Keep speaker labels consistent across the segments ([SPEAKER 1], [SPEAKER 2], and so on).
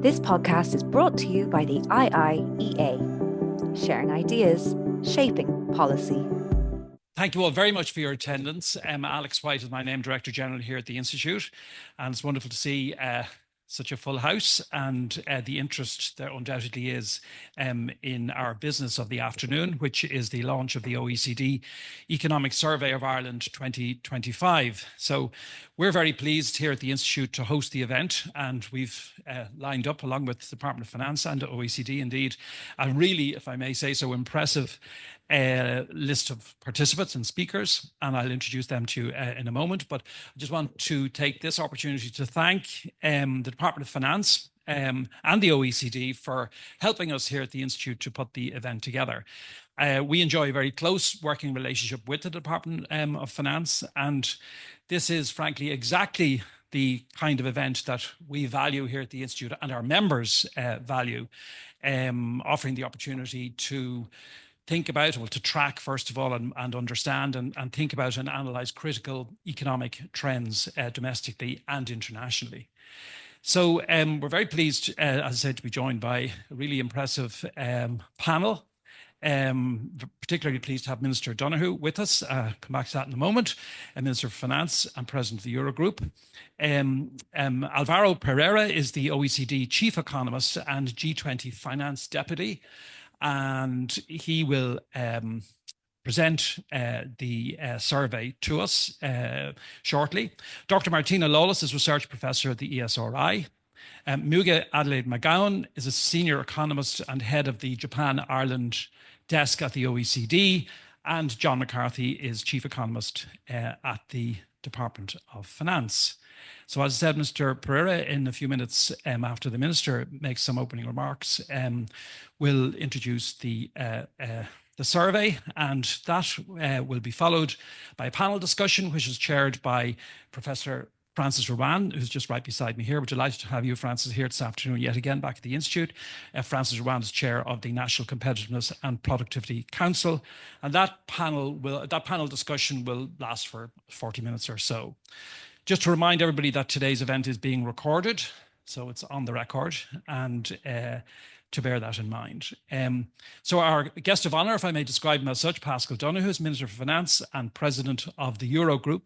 [SPEAKER 1] This podcast is brought to you by the IIEA, sharing ideas, shaping policy.
[SPEAKER 2] Thank you all very much for your attendance. Alex White is my name, Director General here at the Institute, and it's wonderful to see such a full house, and the interest there undoubtedly is in our business of the afternoon, which is the launch of the OECD Economic Survey of Ireland 2025. So we're very pleased here at the Institute to host the event, and we've lined up, along with the Department of Finance and OECD indeed, a really, if I may say so, impressive list of participants and speakers, and I'll introduce them to you in a moment. But I just want to take this opportunity to thank the Department of Finance and the OECD for helping us here at the Institute to put the event together. We enjoy a very close working relationship with the Department of Finance, and this is frankly exactly the kind of event that we value here at the Institute and our members value, offering the opportunity to think about, well, to track, first of all, and understand and think about and analyze critical economic trends domestically and internationally. So we're very pleased, as I said, to be joined by a really impressive panel. Particularly pleased to have Minister Donohoe with us. Come back to that in a moment. Minister of Finance and President of the Eurogroup. Alvaro Pereira is the OECD Chief Economist and G20 Finance Deputy, and he will present the survey to us shortly. Dr. Martina Lawless is Research Professor at the ESRI. Muge Adelaide McGowan is a Senior Economist and Head of the Japan-Ireland Desk at the OECD. And John McCarthy is Chief Economist at the Department of Finance. So as I said, Mr. Pereira, in a few minutes after the Minister makes some opening remarks, will introduce the survey, and that will be followed by a panel discussion, which is chaired by Professor Francis Rowan, who's just right beside me here. We're delighted to have you, Francis, here this afternoon yet again back at the Institute. Francis Rowan is chair of the National Competitiveness and Productivity Council, and that panel discussion will last for 40 minutes or so. Just to remind everybody that today's event is being recorded, so it's on the record, and to bear that in mind. So our guest of honour, if I may describe him as such, Paschal Donohoe, is Minister for Finance and President of the Eurogroup.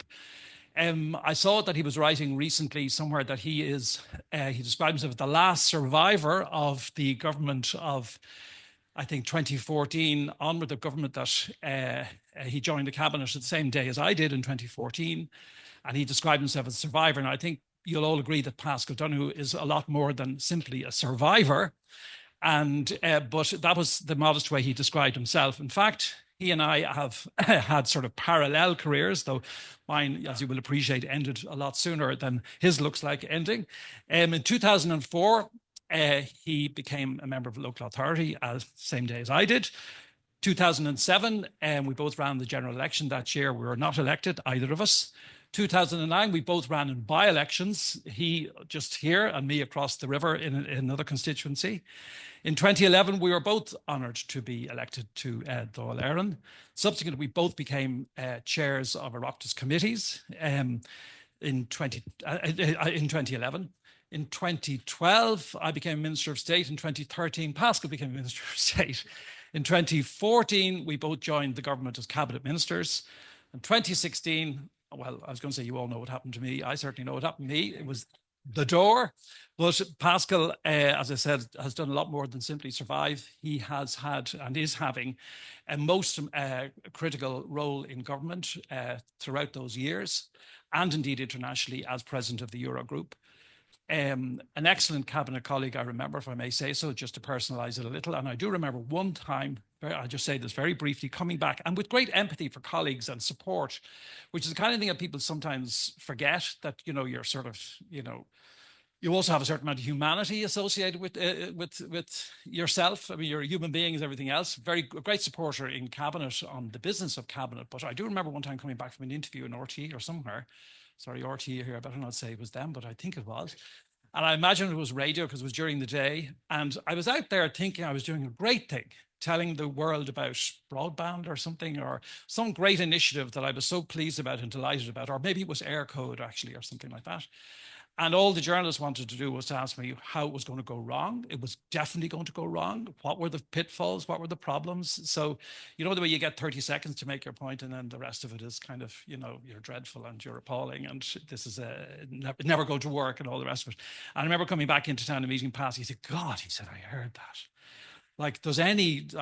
[SPEAKER 2] I saw that he was writing recently somewhere that he described himself as the last survivor of the government of, I think, 2014 onward, the government that he joined the cabinet at the same day as I did in 2014. And he described himself as a survivor. And I think you'll all agree that Paschal Donohoe is a lot more than simply a survivor. And but that was the modest way he described himself. In fact, he and I have had sort of parallel careers, though mine, as you will appreciate, ended a lot sooner than his looks like ending. In 2004, he became a member of a local authority, same day as I did. 2007, we both ran the general election that year. We were not elected, either of us. 2009, we both ran in by-elections, he just here and me across the river in another constituency. In 2011, we were both honoured to be elected to Dáil Éireann. Subsequently, we both became chairs of Oireachtas committees in 2011. In 2012, I became Minister of State. In 2013, Paschal became Minister of State. In 2014, we both joined the government as cabinet ministers. In 2016, well, I was going to say you all know what happened to me. I certainly know what happened to me. It was the door. But Paschal, as I said, has done a lot more than simply survive. He has had and is having a most critical role in government throughout those years, and indeed internationally as president of the Eurogroup. An excellent cabinet colleague, I remember, if I may say so, just to personalise it a little. And I do remember one time, I'll just say this very briefly, coming back and with great empathy for colleagues and support, which is the kind of thing that people sometimes forget, that, you know, you're sort of, you know, you also have a certain amount of humanity associated with yourself. I mean, you're a human being as everything else. Great supporter in cabinet on the business of cabinet. But I do remember one time coming back from an interview in RTE or somewhere. Sorry, RTE here, I better not say it was them, but I think it was. And I imagine it was radio because it was during the day. And I was out there thinking I was doing a great thing, telling the world about broadband or something, or some great initiative that I was so pleased about and delighted about, or maybe it was air code actually, or something like that. And all the journalists wanted to do was to ask me how it was going to go wrong. It was definitely going to go wrong. What were the pitfalls? What were the problems? So, you know, the way you get 30 seconds to make your point, and then the rest of it is kind of, you know, you're dreadful and you're appalling and this is never going to work and all the rest of it. And I remember coming back into town and meeting Paschal. He said, God, he said, I heard that. Like,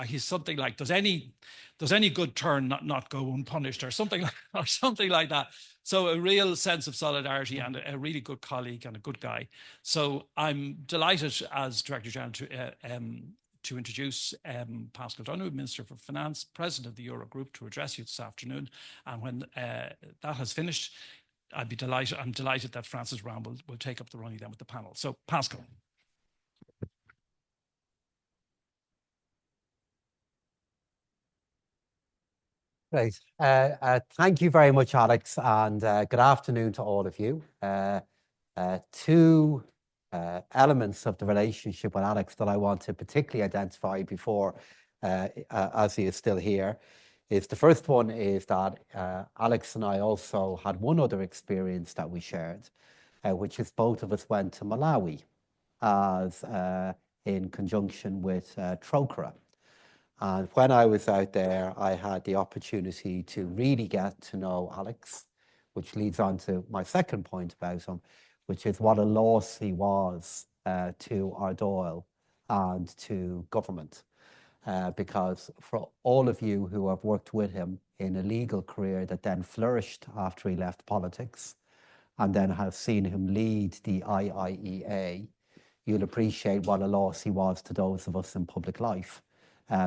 [SPEAKER 2] he's something like, does any good turn not go unpunished or something like that. So a real sense of solidarity and a really good colleague and a good guy. So I'm delighted as Director General to introduce Paschal Donohoe, Minister for Finance, President of the Eurogroup, to address you this afternoon. And when that has finished, I'm delighted that Francis Brown will take up the running then with the panel. So Paschal.
[SPEAKER 3] Great. Thank you very much, Alex, and good afternoon to all of you. Two elements of the relationship with Alex that I want to particularly identify before, as he is still here, is the first one is that Alex and I also had one other experience that we shared, which is both of us went to Malawi as in conjunction with Trokra. And when I was out there, I had the opportunity to really get to know Alex, which leads on to my second point about him, which is what a loss he was to Ardoyle and to government. Because for all of you who have worked with him in a legal career that then flourished after he left politics, and then have seen him lead the IIEA, you'll appreciate what a loss he was to those of us in public life.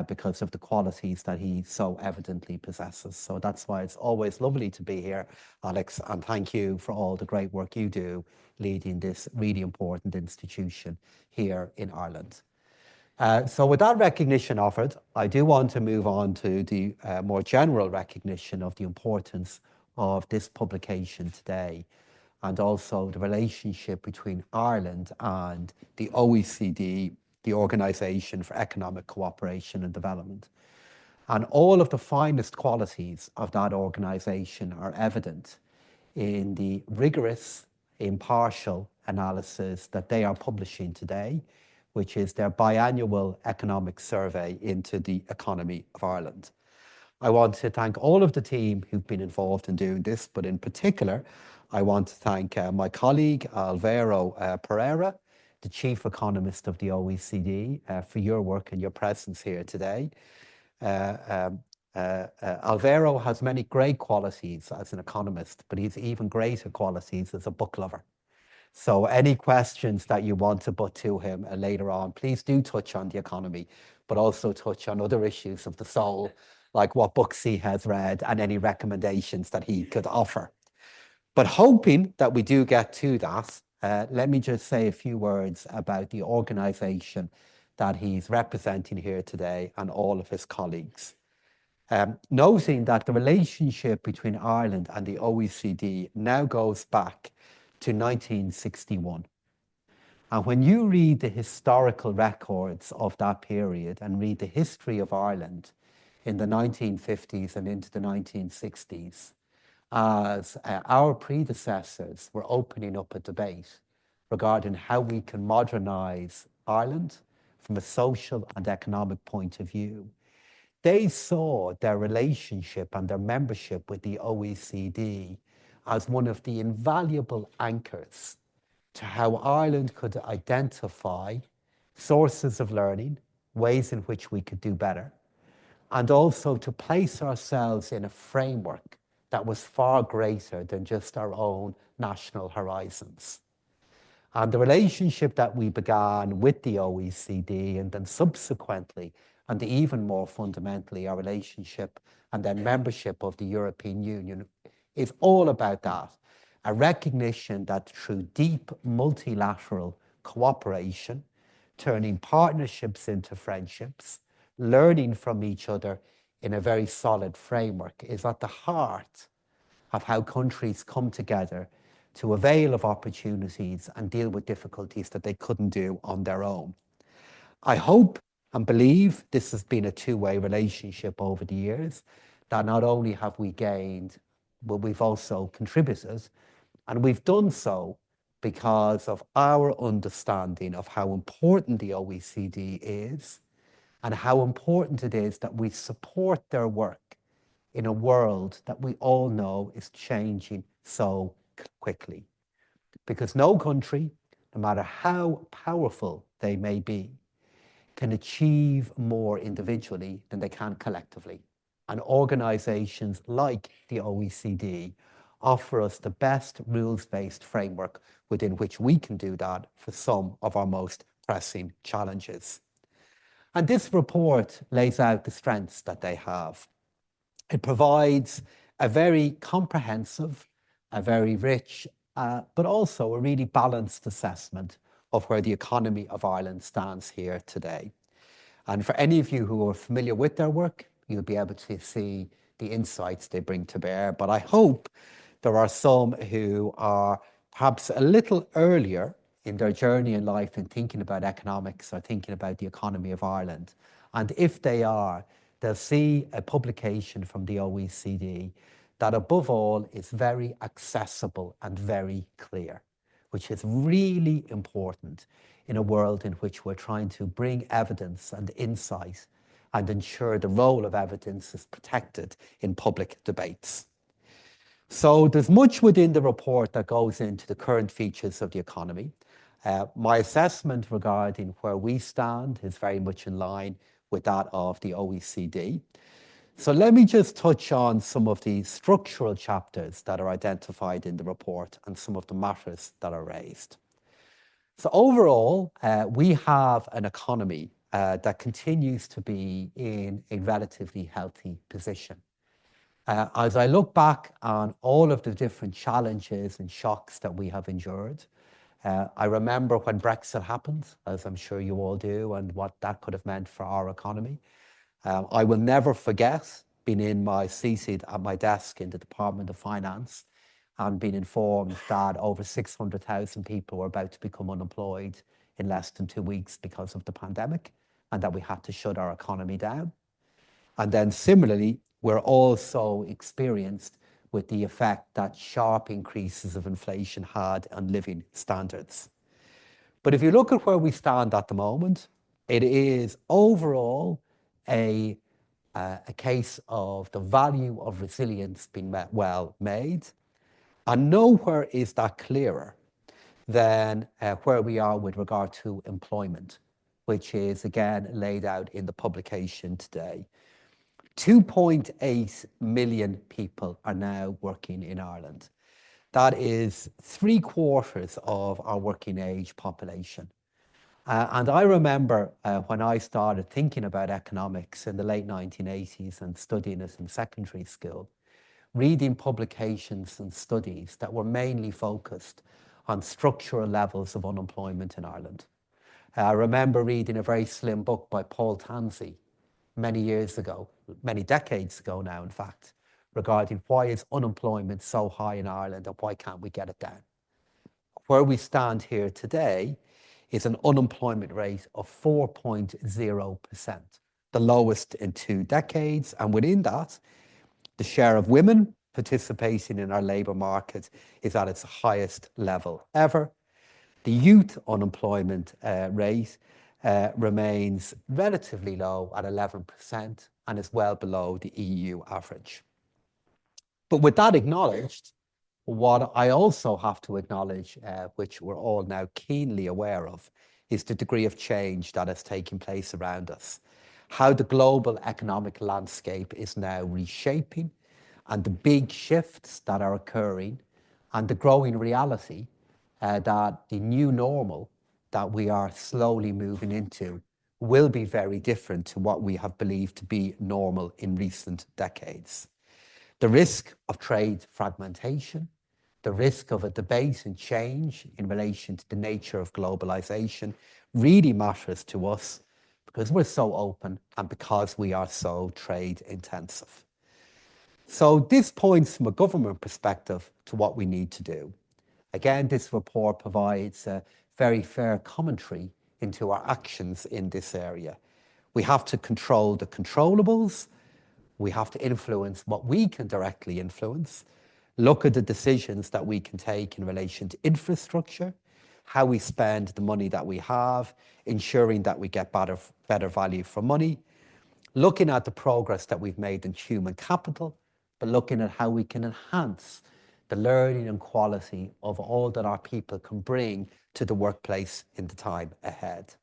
[SPEAKER 3] Because of the qualities that he so evidently possesses. So that's why it's always lovely to be here, Alex, and thank you for all the great work you do leading this really important institution here in Ireland. So with that recognition offered, I do want to move on to the more general recognition of the importance of this publication today, and also the relationship between Ireland and the OECD, the Organisation for Economic Cooperation and Development. And all of the finest qualities of that organisation are evident in the rigorous, impartial analysis that they are publishing today, which is their biannual economic survey into the economy of Ireland. I want to thank all of the team who've been involved in doing this, but in particular, I want to thank my colleague, Alvaro Pereira, the Chief Economist of the OECD, for your work and your presence here today. Alvaro has many great qualities as an economist, but he's even greater qualities as a book lover. So any questions that you want to put to him later on, please do touch on the economy, but also touch on other issues of the soul, like what books he has read and any recommendations that he could offer. But hoping that we do get to that, let me just say a few words about the organisation that he's representing here today and all of his colleagues. Noting that the relationship between Ireland and the OECD now goes back to 1961. And when you read the historical records of that period and read the history of Ireland in the 1950s and into the 1960s, as our predecessors were opening up a debate regarding how we can modernise Ireland from a social and economic point of view, they saw their relationship and their membership with the OECD as one of the invaluable anchors to how Ireland could identify sources of learning, ways in which we could do better, and also to place ourselves in a framework that was far greater than just our own national horizons. And the relationship that we began with the OECD and then subsequently, and even more fundamentally, our relationship and then membership of the European Union is all about that. A recognition that through deep multilateral cooperation, turning partnerships into friendships, learning from each other in a very solid framework is at the heart of how countries come together to avail of opportunities and deal with difficulties that they couldn't do on their own. I hope and believe this has been a two-way relationship over the years, that not only have we gained, but we've also contributed, and we've done so because of our understanding of how important the OECD is and how important it is that we support their work in a world that we all know is changing so quickly. Because no country, no matter how powerful they may be, can achieve more individually than they can collectively. And organizations like the OECD offer us the best rules-based framework within which we can do that for some of our most pressing challenges. And this report lays out the strengths that they have. It provides a very comprehensive, a very rich, but also a really balanced assessment of where the economy of Ireland stands here today. And for any of you who are familiar with their work, you'll be able to see the insights they bring to bear. But I hope there are some who are perhaps a little earlier in their journey in life in thinking about economics or thinking about the economy of Ireland. And if they are, they'll see a publication from the OECD that above all is very accessible and very clear, which is really important in a world in which we're trying to bring evidence and insight and ensure the role of evidence is protected in public debates. So there's much within the report that goes into the current features of the economy. My assessment regarding where we stand is very much in line with that of the OECD. So let me just touch on some of the structural chapters that are identified in the report and some of the matters that are raised. So overall, we have an economy that continues to be in a relatively healthy position. As I look back on all of the different challenges and shocks that we have endured, I remember when Brexit happened, as I'm sure you all do, and what that could have meant for our economy. I will never forget being seated at my desk in the Department of Finance and being informed that over 600,000 people were about to become unemployed in less than 2 weeks because of the pandemic, and that we had to shut our economy down. And then similarly, we're also experienced with the effect that sharp increases of inflation had on living standards. But if you look at where we stand at the moment, it is overall a case of the value of resilience being well made. And nowhere is that clearer than where we are with regard to employment, which is again laid out in the publication today. 2.8 million people are now working in Ireland. That is 3/4 of our working age population. And I remember when I started thinking about economics in the late 1980s and studying it in secondary school, reading publications and studies that were mainly focused on structural levels of unemployment in Ireland. I remember reading a very slim book by Paul Tansey many years ago, many decades ago now, in fact, regarding why is unemployment so high in Ireland and why can't we get it down? Where we stand here today is an unemployment rate of 4.0%, the lowest in 2 decades. And within that, the share of women participating in our labour market is at its highest level ever. The youth unemployment rate remains relatively low at 11% and is well below the EU average. But with that acknowledged, what I also have to acknowledge, which we're all now keenly aware of, is the degree of change that is taking place around us. How the global economic landscape is now reshaping, and the big shifts that are occurring, and the growing reality that the new normal that we are slowly moving into will be very different to what we have believed to be normal in recent decades. The risk of trade fragmentation, the risk of a debate and change in relation to the nature of globalization really matters to us because we're so open and because we are so trade intensive. So this points from a government perspective to what we need to do. Again, this report provides a very fair commentary into our actions in this area. We have to control the controllables. We have to influence what we can directly influence, look at the decisions that we can take in relation to infrastructure, how we spend the money that we have, ensuring that we get better value for money, looking at the progress that we've made in human capital, but looking at how we can enhance the learning and quality of all that our people can bring to the workplace in the time ahead.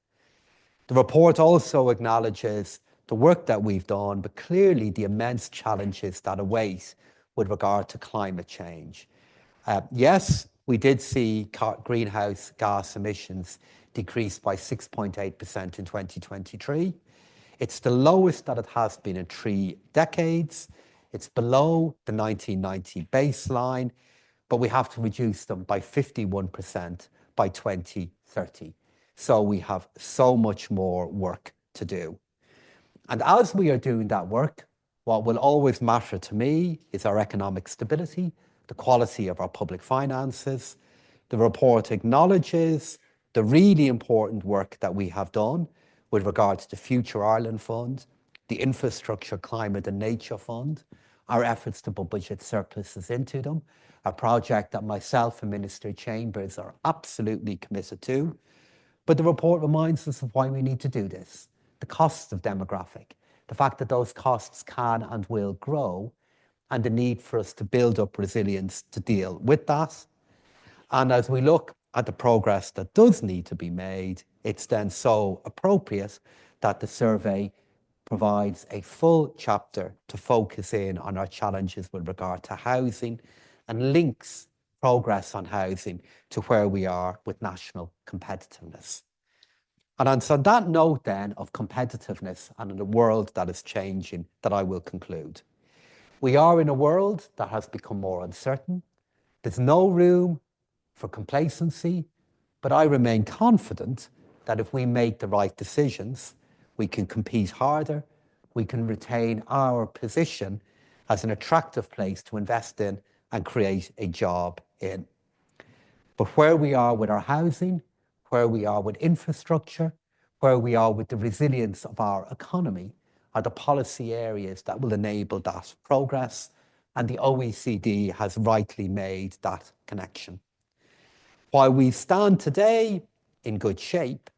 [SPEAKER 3] The report also acknowledges the work that we've done, but clearly the immense challenges that await with regard to climate change. Yes, we did see greenhouse gas emissions decrease by 6.8% in 2023. It's the lowest that it has been in 3 decades. It's below the 1990 baseline, but we have to reduce them by 51% by 2030. So we have so much more work to do. And as we are doing that work, what will always matter to me is our economic stability, the quality of our public finances. The report acknowledges the really important work that we have done with regards to the Future Ireland Fund, the Infrastructure, Climate and Nature Fund, our efforts to put budget surpluses into them, a project that myself and Minister Chambers are absolutely committed to. But the report reminds us of why we need to do this. The costs of demographic, the fact that those costs can and will grow, and the need for us to build up resilience to deal with that. And as we look at the progress that does need to be made, it's then so appropriate that the survey provides a full chapter to focus in on our challenges with regard to housing and links progress on housing to where we are with national competitiveness. And on that note then of competitiveness and in a world that is changing, that I will conclude. We are in a world that has become more uncertain. There's no room for complacency, but I remain confident that if we make the right decisions, we can compete harder, we can retain our position as an attractive place to invest in and create a job in. But where we are with our housing, where we are with infrastructure, where we are with the resilience of our economy are the policy areas that will enable that progress, and the OECD has rightly made that connection. While we stand today in good shape,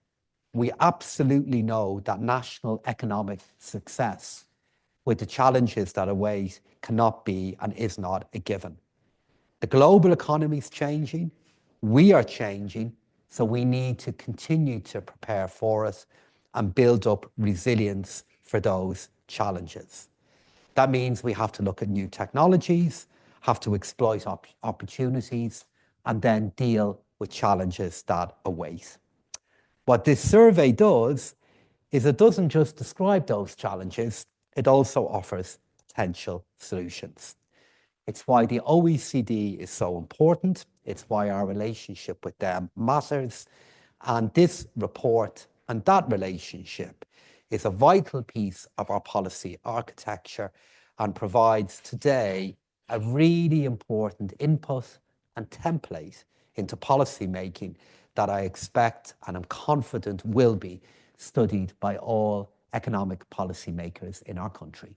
[SPEAKER 3] we absolutely know that national economic success with the challenges that await cannot be and is not a given. The global economy is changing, we are changing, so we need to continue to prepare for it and build up resilience for those challenges. That means we have to look at new technologies, have to exploit opportunities, and then deal with challenges that await. What this survey does is it doesn't just describe those challenges, it also offers potential solutions. It's why the OECD is so important. It's why our relationship with them matters. And this report and that relationship is a vital piece of our policy architecture and provides today a really important input and template into policy making that I expect and I'm confident will be studied by all economic policy makers in our country.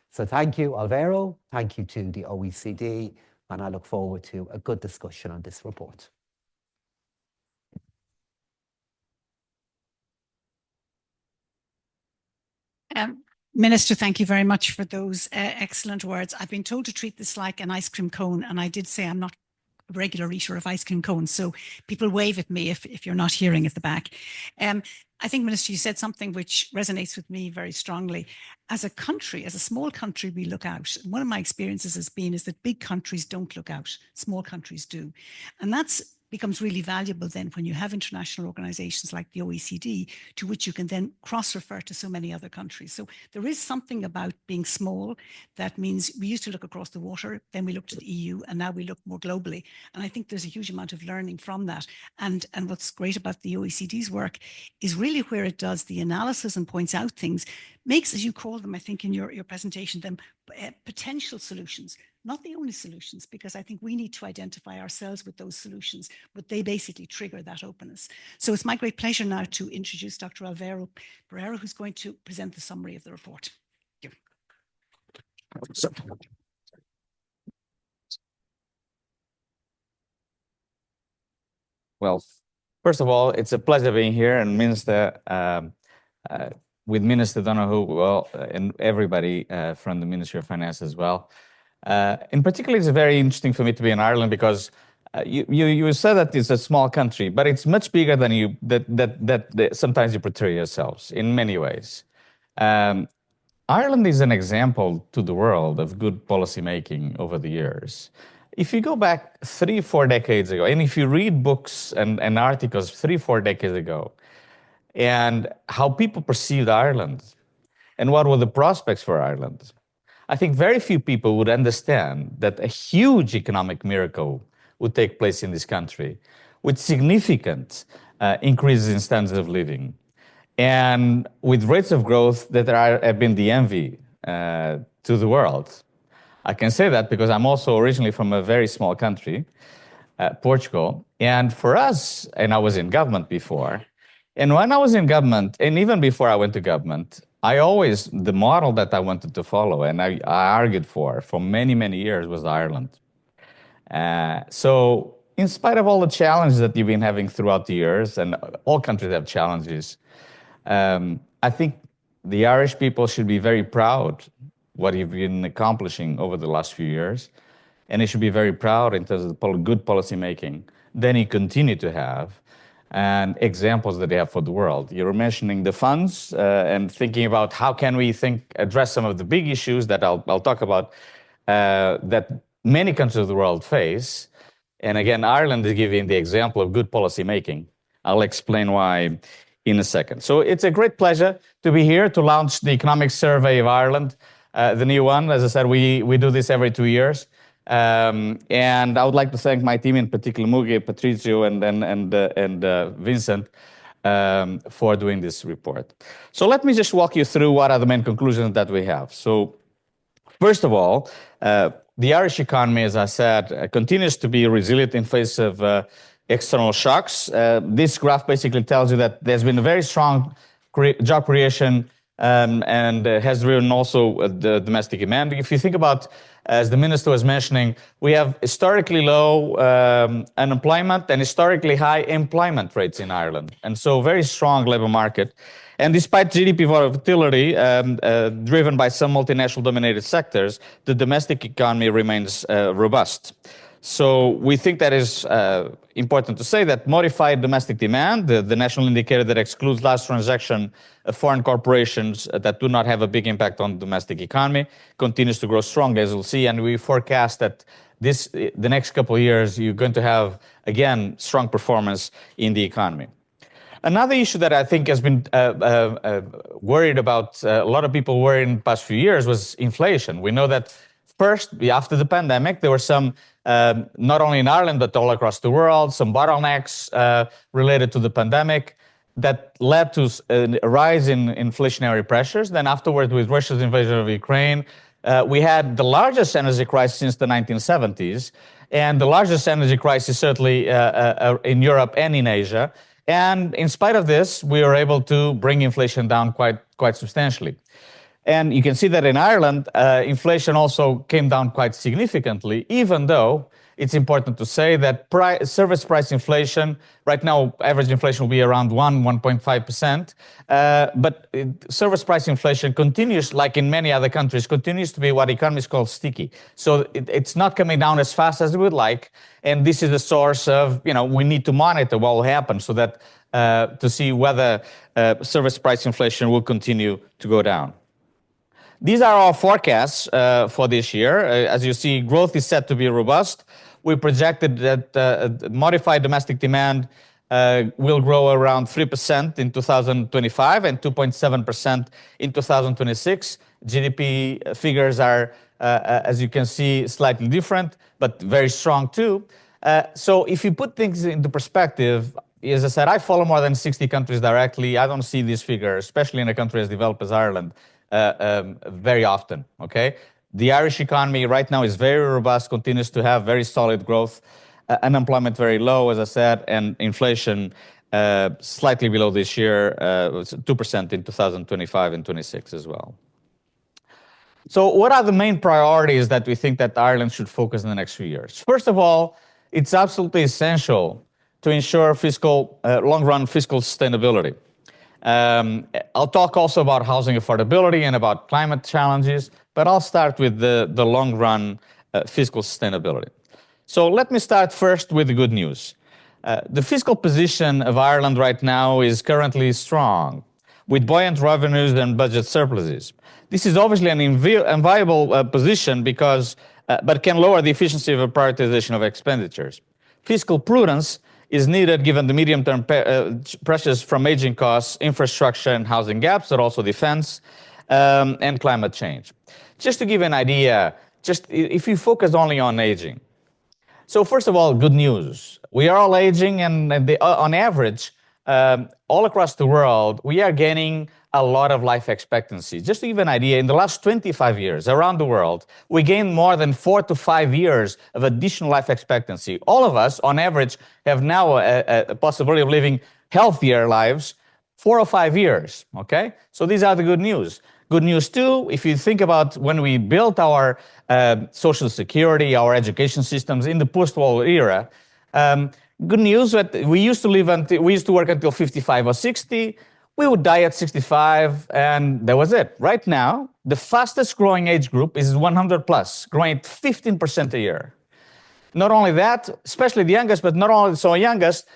[SPEAKER 3] So thank you, Alvaro. Thank you to the OECD, and I look forward to a good discussion on this report.
[SPEAKER 4] Minister, thank you very much for those excellent words. I've been told to treat this like an ice cream cone, and I did say I'm not a regular eater of ice cream cones, so people wave at me if you're not hearing at the back. I think, Minister, you said something which resonates with me very strongly. As a country, as a small country, we look out. One of my experiences has been is that big countries don't look out, small countries do. And that's becomes really valuable then when you have international organizations like the OECD, to which you can then cross-refer to so many other countries. So there is something about being small that means we used to look across the water, then we looked to the EU, and now we look more globally. And I think there's a huge amount of learning from that. And what's great about the OECD's work is really where it does the analysis and points out things, makes, as you call them, I think in your presentation, them potential solutions. Not the only solutions, because I think we need to identify ourselves with those solutions, but they basically trigger that openness. So it's my great pleasure now to introduce Dr. Alvaro Pereira, who's going to present the summary of the report. Thank you.
[SPEAKER 5] Well, first of all, it's a pleasure being here, and Minister, with Minister Donohoe, well, and everybody from the Ministry of Finance as well. In particular, it's very interesting for me to be in Ireland because you said that it's a small country, but it's much bigger than that sometimes you portray yourselves in many ways. Ireland is an example to the world of good policy making over the years. If you go back 3-4 decades ago, and if you read books and articles 3-4 decades ago, and how people perceived Ireland, and what were the prospects for Ireland, I think very few people would understand that a huge economic miracle would take place in this country, with significant increases in standards of living, and with rates of growth that have been the envy to the world. I can say that because I'm also originally from a very small country, Portugal. And for us, and I was in government before, and when I was in government, and even before I went to government, the model that I wanted to follow and I argued for many, many years was Ireland. So in spite of all the challenges that you've been having throughout the years, and all countries have challenges, I think the Irish people should be very proud what you've been accomplishing over the last few years, and they should be very proud in terms of the good policy making. Then you continue to have and examples that they have for the world. You were mentioning the funds and thinking about how can we address some of the big issues that I'll talk about that many countries of the world face. And again, Ireland is giving the example of good policy making. I'll explain why in a second. So it's a great pleasure to be here to launch the Economic Survey of Ireland, the new one. As I said, we do this every 2 years. And I would like to thank my team, in particular Mugi, Patricio, and Vincent, for doing this report. So let me just walk you through what are the main conclusions that we have. So first of all, the Irish economy, as I said, continues to be resilient in face of external shocks. This graph basically tells you that there's been a very strong job creation and has driven also the domestic demand. If you think about, as the minister was mentioning, we have historically low unemployment and historically high employment rates in Ireland. And so very strong labor market. And despite GDP volatility driven by some multinational dominated sectors, the domestic economy remains robust. So we think that is important to say that modified domestic demand, the national indicator that excludes large transaction foreign corporations that do not have a big impact on the domestic economy, continues to grow strongly, as we'll see. And we forecast that the next couple of years, you're going to have, again, strong performance in the economy. Another issue that I think has been worried about, a lot of people worried in the past few years, was inflation. We know that first, after the pandemic, there were some, not only in Ireland, but all across the world, some bottlenecks related to the pandemic that led to a rise in inflationary pressures. Then afterwards, with Russia's invasion of Ukraine, we had the largest energy crisis since the 1970s, and the largest energy crisis certainly in Europe and in Asia. And in spite of this, we were able to bring inflation down quite substantially. And you can see that in Ireland, inflation also came down quite significantly, even though it's important to say that service price inflation, right now, average inflation will be around 1.5%. But service price inflation continues, like in many other countries, continues to be what economists call sticky. So it's not coming down as fast as we would like. And this is the source of, we need to monitor what will happen so that to see whether service price inflation will continue to go down. These are our forecasts for this year. As you see, growth is set to be robust. We projected that modified domestic demand will grow around 3% in 2025 and 2.7% in 2026. GDP figures are, as you can see, slightly different, but very strong too. So if you put things into perspective, as I said, I follow more than 60 countries directly. I don't see these figures, especially in a country as developed as Ireland, very often, okay? The Irish economy right now is very robust, continues to have very solid growth, unemployment very low, as I said, and inflation slightly below this year, 2% in 2025 and 26 as well. So what are the main priorities that we think that Ireland should focus on in the next few years? First of all, it's absolutely essential to ensure long-run fiscal sustainability. I'll talk also about housing affordability and about climate challenges, but I'll start with the long-run fiscal sustainability. So let me start first with the good news. The fiscal position of Ireland right now is currently strong, with buoyant revenues and budget surpluses. This is obviously an enviable position but can lower the efficiency of a prioritization of expenditures. Fiscal prudence is needed given the medium-term pressures from aging costs, infrastructure and housing gaps, but also defense and climate change. Just to give an idea, just if you focus only on aging. So first of all, good news. We are all aging, and on average, all across the world, we are gaining a lot of life expectancy. Just to give an idea, in the last 25 years around the world, we gained more than 4 to 5 years of additional life expectancy. All of us, on average, have now a possibility of living healthier lives 4 or 5 years, okay? So these are the good news. Good news too, if you think about when we built our social security, our education systems in the post-war era, good news that we used to work until 55 or 60. We would die at 65, and that was it. Right now, the fastest growing age group is 100 plus, growing at 15% a year. Not only that, especially the youngest, but not only so youngest,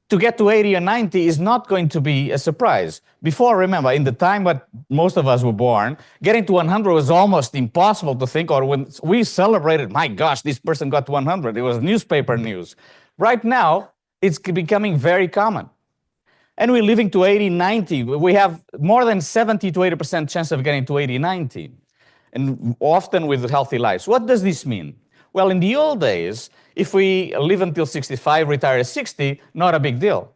[SPEAKER 5] to get to 80 or 90 is not going to be a surprise. Before, remember, in the time when most of us were born, getting to 100 was almost impossible to think, or when we celebrated, my gosh, this person got to 100. It was newspaper news. Right now, it's becoming very common. And we're living to 80, 90. We have more than 70 to 80% chance of getting to 80, 90, and often with healthy lives. What does this mean? Well, in the old days, if we live until 65, retire at 60, not a big deal.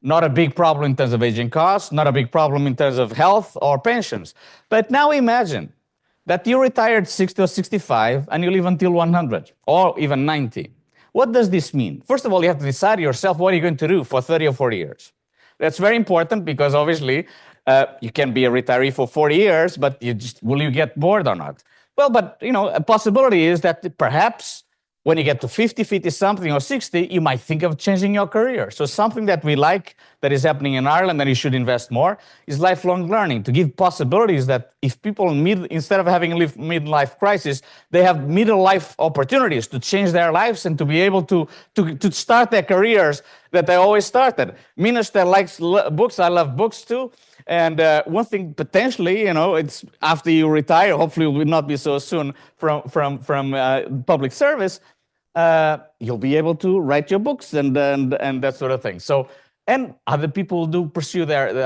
[SPEAKER 5] Not a big problem in terms of aging costs, not a big problem in terms of health or pensions. But now imagine that you retired 60 or 65 and you live until 100 or even 90. What does this mean? First of all, you have to decide yourself what are you going to do for 30 or 40 years. That's very important because obviously you can be a retiree for 40 years, but will you get bored or not? Well, but a possibility is that perhaps when you get to 50, 50-something or 60, you might think of changing your career. So something that we like that is happening in Ireland and you should invest more is lifelong learning, to give possibilities that if people, instead of having a midlife crisis, they have middle life opportunities to change their lives and to be able to start their careers that they always started. Minister likes books. I love books too. And one thing potentially, it's after you retire, hopefully it will not be so soon from public service, you'll be able to write your books and that sort of thing. So, and other people do pursue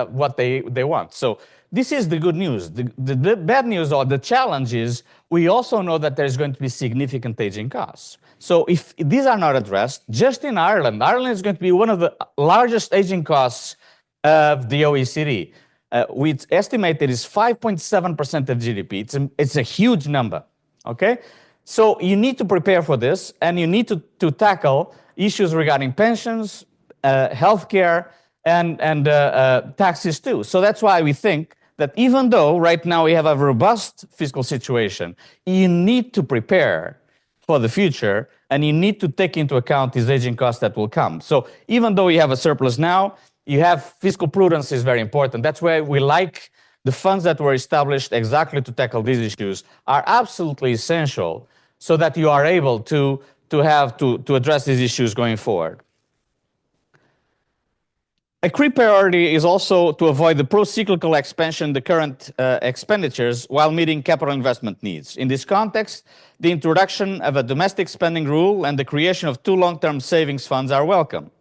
[SPEAKER 5] what they want. So this is the good news. The bad news or the challenge is we also know that there's going to be significant aging costs. So if these are not addressed, just in Ireland is going to be one of the largest aging costs of the OECD. We estimate it is 5.7% of GDP. It's a huge number, okay? So you need to prepare for this, and you need to tackle issues regarding pensions, healthcare, and taxes too. So that's why we think that even though right now we have a robust fiscal situation, you need to prepare for the future, and you need to take into account these aging costs that will come. So even though you have a surplus now, you have fiscal prudence is very important. That's why we like the funds that were established exactly to tackle these issues are absolutely essential so that you are able to address these issues going forward. A key priority is also to avoid the pro-cyclical expansion of the current expenditures while meeting capital investment needs. In this context, the introduction of a domestic spending rule and the creation of 2 long-term savings funds are welcome.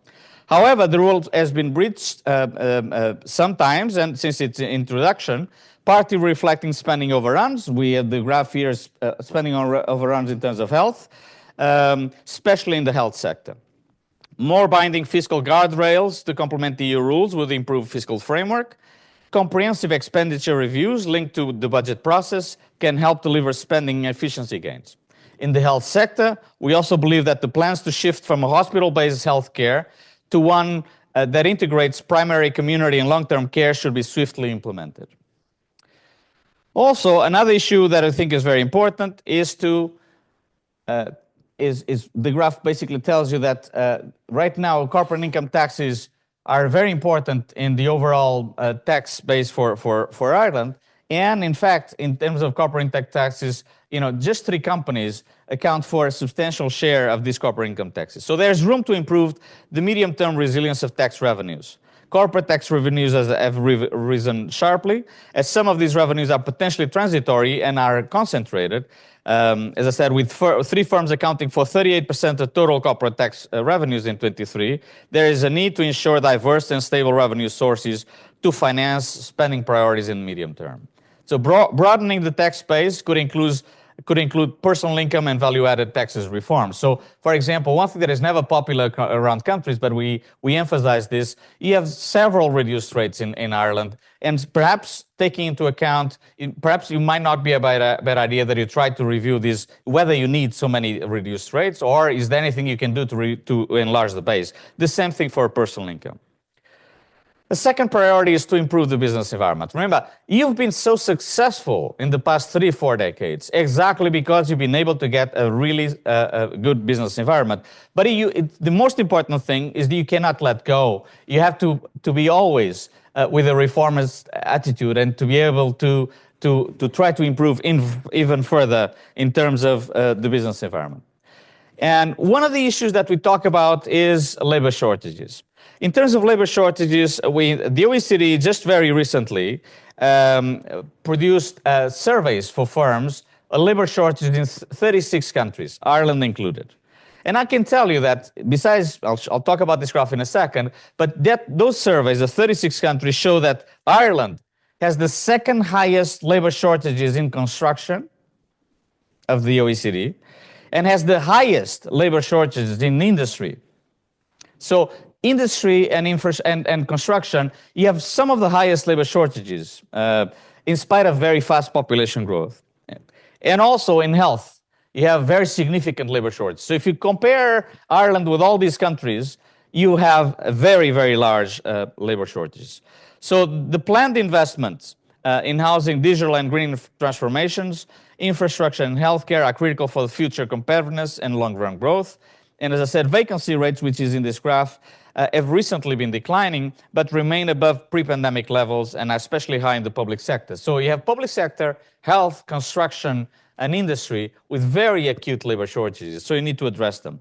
[SPEAKER 5] However, the rule has been breached sometimes, and since its introduction, partly reflecting spending overruns. We have the graph here, spending overruns in terms of health, especially in the health sector. More binding fiscal guardrails to complement the EU rules with improved fiscal framework. Comprehensive expenditure reviews linked to the budget process can help deliver spending efficiency gains. In the health sector, we also believe that the plans to shift from a hospital-based healthcare to one that integrates primary, community, and long-term care should be swiftly implemented. Also, another issue that I think is very important is to is the graph basically tells you that right now corporate income taxes are very important in the overall tax base for Ireland. And in fact, in terms of corporate income taxes, just 3 companies account for a substantial share of these corporate income taxes. So there's room to improve the medium-term resilience of tax revenues. Corporate tax revenues have risen sharply, as some of these revenues are potentially transitory and are concentrated. As I said, with 3 firms accounting for 38% of total corporate tax revenues in 23, there is a need to ensure diverse and stable revenue sources to finance spending priorities in the medium term. So broadening the tax base could include personal income and value-added taxes reform. So, for example, one thing that is never popular around countries, but we emphasize this, you have several reduced rates in Ireland, and perhaps taking into account, perhaps you might not be a bad idea that you try to review this, whether you need so many reduced rates, or is there anything you can do to enlarge the base. The same thing for personal income. The second priority is to improve the business environment. Remember, you've been so successful in the past 3-4 decades exactly because you've been able to get a really good business environment. But the most important thing is that you cannot let go. You have to be always with a reformist attitude and to be able to try to improve even further in terms of the business environment. And one of the issues that we talk about is labor shortages. In terms of labor shortages, the OECD just very recently produced surveys for firms, labor shortages in 36 countries, Ireland included. And I can tell you that besides, I'll talk about this graph in a second, but those surveys of 36 countries show that Ireland has the second highest labor shortages in construction of the OECD and has the highest labor shortages in industry. So industry and construction, you have some of the highest labor shortages in spite of very fast population growth. And also in health, you have very significant labor shortages. So if you compare Ireland with all these countries, you have very, very large labor shortages. So the planned investments in housing, digital and green transformations, infrastructure and healthcare are critical for the future competitiveness and long-run growth. And as I said, vacancy rates, which is in this graph, have recently been declining, but remain above pre-pandemic levels and are especially high in the public sector. So you have public sector, health, construction, and industry with very acute labor shortages. So you need to address them.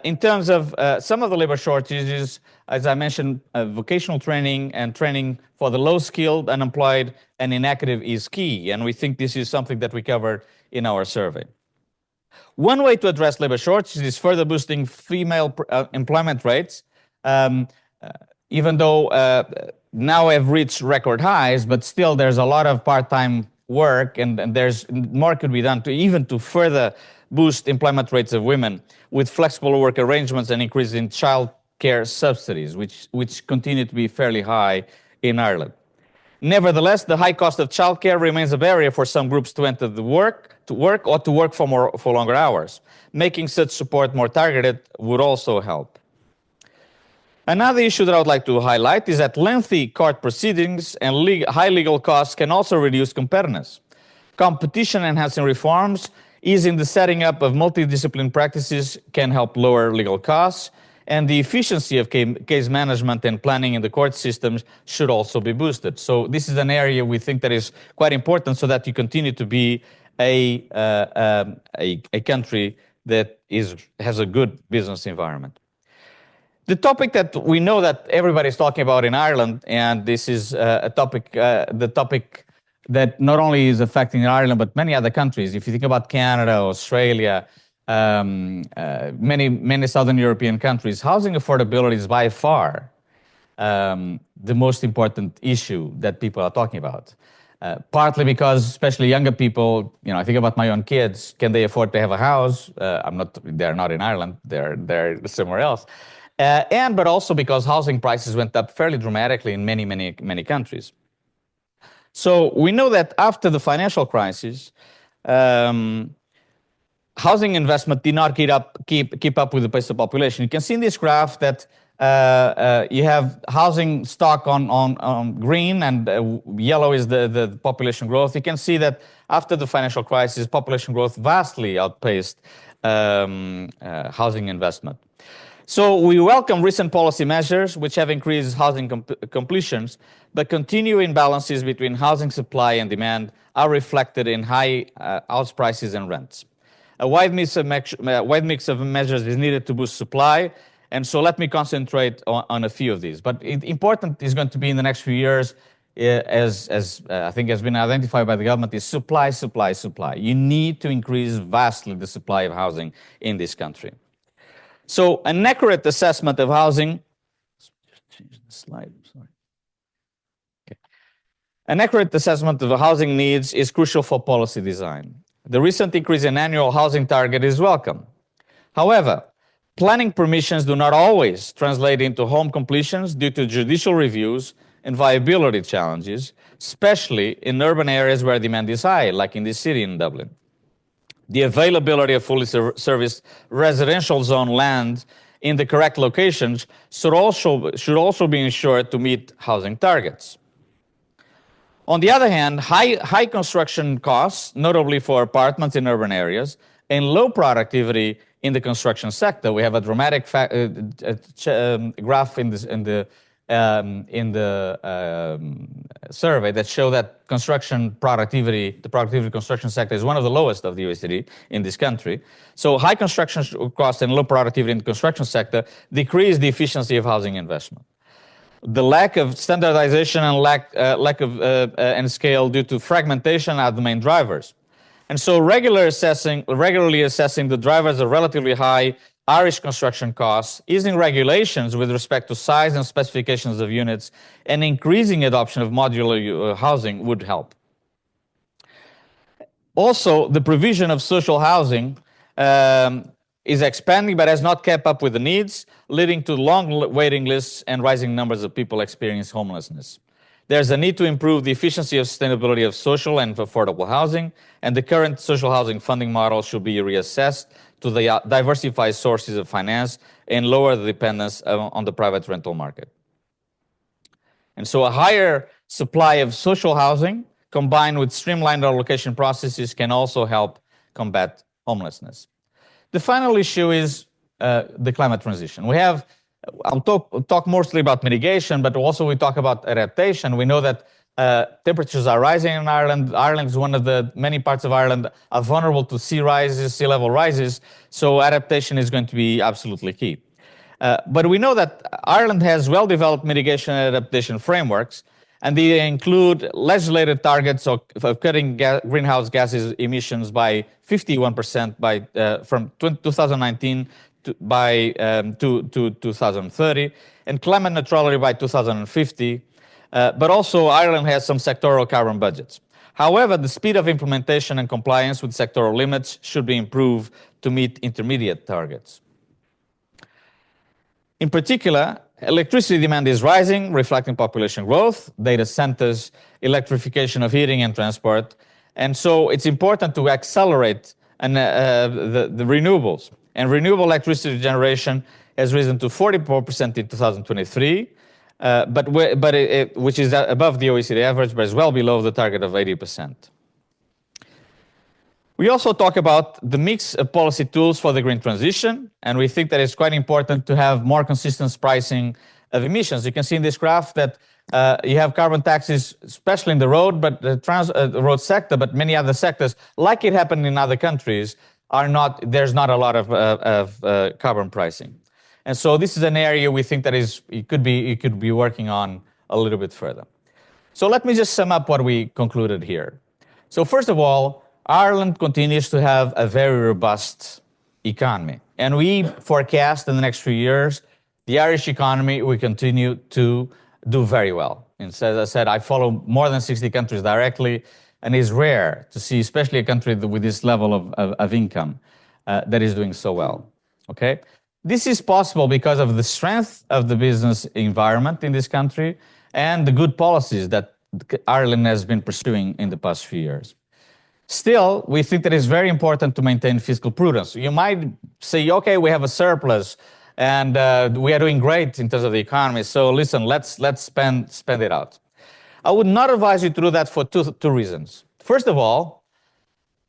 [SPEAKER 5] In terms of some of the labor shortages, as I mentioned, vocational training and training for the low-skilled, unemployed, and inactive is key. And we think this is something that we covered in our survey. One way to address labor shortages is further boosting female employment rates, even though now have reached record highs, but still there's a lot of part-time work and there's more could be done to further boost employment rates of women with flexible work arrangements and increase in child care subsidies, which continue to be fairly high in Ireland. Nevertheless, the high cost of childcare remains a barrier for some groups to enter the work for longer hours. Making such support more targeted would also help. Another issue that I would like to highlight is that lengthy court proceedings and high legal costs can also reduce competitiveness. Competition-enhancing reforms, easing the setting up of multidisciplinary practices can help lower legal costs, and the efficiency of case management and planning in the court systems should also be boosted. So this is an area we think that is quite important so that you continue to be a country that has a good business environment. The topic that we know that everybody's talking about in Ireland, and this is the topic that not only is affecting Ireland, but many other countries. If you think about Canada, Australia, many Southern European countries, housing affordability is by far the most important issue that people are talking about. Partly because, especially younger people, I think about my own kids. Can they afford to have a house? They're not in Ireland. They're somewhere else. But also because housing prices went up fairly dramatically in many countries. So we know that after the financial crisis, housing investment did not keep up with the pace of population. You can see in this graph that You have housing stock on green, and yellow is the population growth. You can see that after the financial crisis, population growth vastly outpaced housing investment. So we welcome recent policy measures which have increased housing completions, but continuing imbalances between housing supply and demand are reflected in high house prices and rents. A wide mix of measures is needed to boost supply, and so let me concentrate on a few of these. But important is going to be in the next few years, as I think has been identified by the government, is supply, supply, supply. You need to increase vastly the supply of housing in this country. So an accurate assessment of housing, just change the slide, sorry. Okay. An accurate assessment of the housing needs is crucial for policy design. The recent increase in annual housing target is welcome. However, planning permissions do not always translate into home completions due to judicial reviews and viability challenges, especially in urban areas where demand is high, like in this city in Dublin. The availability of fully serviced residential zone land in the correct locations should also be ensured to meet housing targets. On the other hand, high construction costs, notably for apartments in urban areas, and low productivity in the construction sector. We have a dramatic graph in the survey that show that the productivity of the construction sector is one of the lowest of the OECD in this country. So high construction costs and low productivity in the construction sector decrease the efficiency of housing investment. The lack of standardization and lack of scale due to fragmentation are the main drivers. And so regularly assessing the drivers of relatively high Irish construction costs, easing regulations with respect to size and specifications of units, and increasing adoption of modular housing would help. Also, the provision of social housing is expanding but has not kept up with the needs, leading to long waiting lists and rising numbers of people experiencing homelessness. There's a need to improve the efficiency and sustainability of social and affordable housing, and the current social housing funding model should be reassessed to diversify sources of finance and lower the dependence on the private rental market. And so a higher supply of social housing combined with streamlined allocation processes can also help combat homelessness. The final issue is the climate transition. I'll talk mostly about mitigation, but also we talk about adaptation. We know that temperatures are rising in Ireland. Ireland is one of the many parts of Ireland are vulnerable to sea level rises. So adaptation is going to be absolutely key. But we know that Ireland has well-developed mitigation and adaptation frameworks, and they include legislated targets of cutting greenhouse gases emissions by 51% from 2019 to 2030, and climate neutrality by 2050. But also Ireland has some sectoral carbon budgets. However, the speed of implementation and compliance with sectoral limits should be improved to meet intermediate targets. In particular, electricity demand is rising, reflecting population growth, data centers, electrification of heating and transport. And so it's important to accelerate the renewables. And renewable electricity generation has risen to 44% in 2023, which is above the OECD average, but is well below the target of 80%. We also talk about the mix of policy tools for the green transition, and we think that it's quite important to have more consistent pricing of emissions. You can see in this graph that you have carbon taxes, especially in the road, but the road sector, but many other sectors, like it happened in other countries, there's not a lot of carbon pricing. And so this is an area we think that it could be working on a little bit further. So let me just sum up what we concluded here. So first of all, Ireland continues to have a very robust economy. And we forecast in the next few years, the Irish economy will continue to do very well. And so, as I said, I follow more than 60 countries directly, and it's rare to see, especially a country with this level of income that is doing so well. Okay? This is possible because of the strength of the business environment in this country and the good policies that Ireland has been pursuing in the past few years. Still, we think that it's very important to maintain fiscal prudence. You might say, okay, we have a surplus And we are doing great in terms of the economy. So listen, let's spend it out. I would not advise you to do that for two reasons. First of all,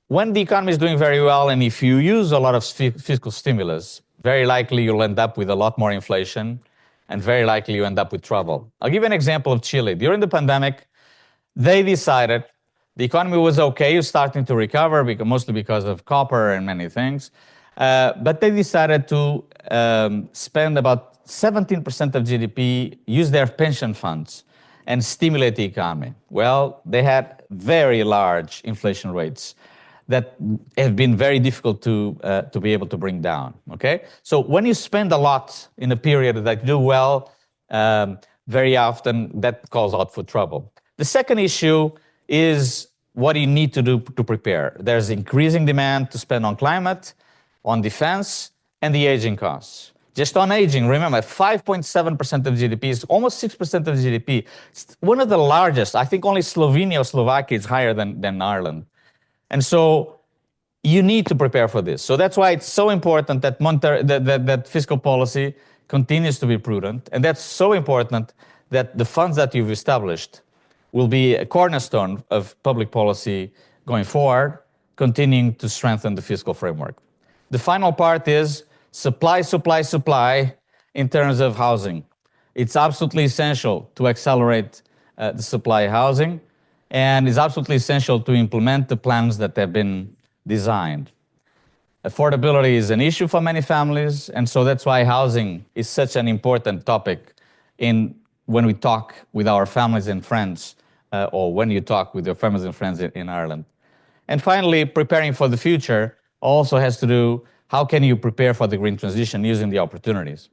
[SPEAKER 5] when the economy is doing very well, and if you use a lot of fiscal stimulus, very likely you'll end up with a lot more inflation, and very likely you end up with trouble. I'll give you an example of Chile. During the pandemic, they decided the economy was okay, starting to recover, mostly because of copper and many things. But they decided to spend about 17% of GDP, use their pension funds, and stimulate the economy. Well, they had very large inflation rates that have been very difficult to be able to bring down, okay? So when you spend a lot in a period that you do well, very often that calls out for trouble. The second issue is what you need to do to prepare. There's increasing demand to spend on climate, on defense, and the aging costs. Just on aging, remember, 5.7% of GDP is almost 6% of GDP. It's one of the largest. I think only Slovenia or Slovakia is higher than Ireland. And so you need to prepare for this. So that's why it's so important that that fiscal policy continues to be prudent. And that's so important that the funds that you've established will be a cornerstone of public policy going forward, continuing to strengthen the fiscal framework. The final part is supply in terms of housing. It's absolutely essential to accelerate the supply of housing, and it's absolutely essential to implement the plans that have been designed. Affordability is an issue for many families, and so that's why housing is such an important topic when we talk with our families and friends, or when you talk with your families and friends in Ireland. And finally, preparing for the future also has to do how can you prepare for the green transition using the opportunities.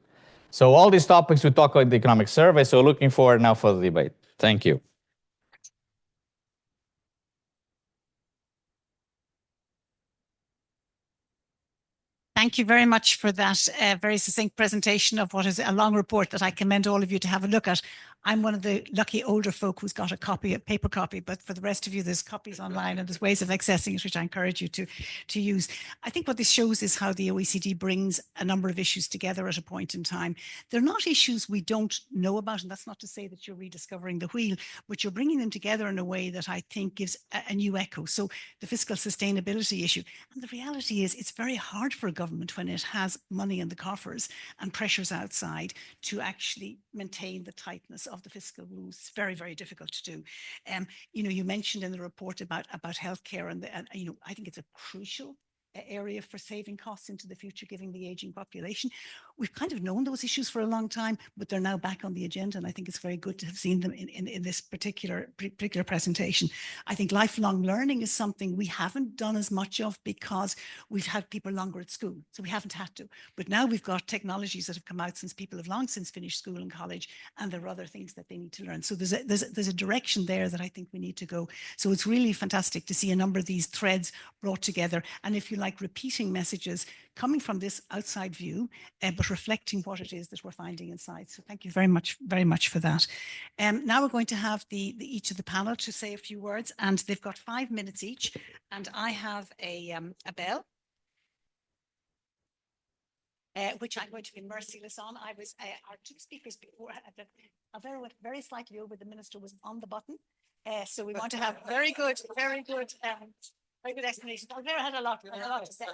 [SPEAKER 5] So all these topics we talk about in the economic survey, so looking forward now for the debate. Thank you.
[SPEAKER 4] Thank you very much for that very succinct presentation of what is a long report that I commend all of you to have a look at. I'm one of the lucky older folk who's got a paper copy, but for the rest of you, there's copies online and there's ways of accessing it, which I encourage you to use. I think what this shows is how the OECD brings a number of issues together at a point in time. They're not issues we don't know about, and that's not to say that you're rediscovering the wheel, but you're bringing them together in a way that I think gives a new echo. So the fiscal sustainability issue, and the reality is it's very hard for a government when it has money in the coffers and pressures outside to actually maintain the tightness of the fiscal rules. It's very, very difficult to do. You mentioned in the report about healthcare, and I think it's a crucial area for saving costs into the future, given the aging population. We've kind of known those issues for a long time, but they're now back on the agenda, and I think it's very good to have seen them in this particular presentation. I think lifelong learning is something we haven't done as much of because we've had people longer at school, so we haven't had to. But now we've got technologies that have come out since people have long since finished school and college, and there are other things that they need to learn. So there's a direction there that I think we need to go. So it's really fantastic to see a number of these threads brought together, and if you like, repeating messages coming from this outside view, but reflecting what it is that we're finding inside. So thank you very much for that. Now we're going to have each of the panel to say a few words, and they've got 5 minutes each. And I have a bell, which I'm going to be merciless on. I was our two speakers before. Alvaro went very slightly over. The minister was on the button, so we want to have very good explanation. Alvaro had a lot to say,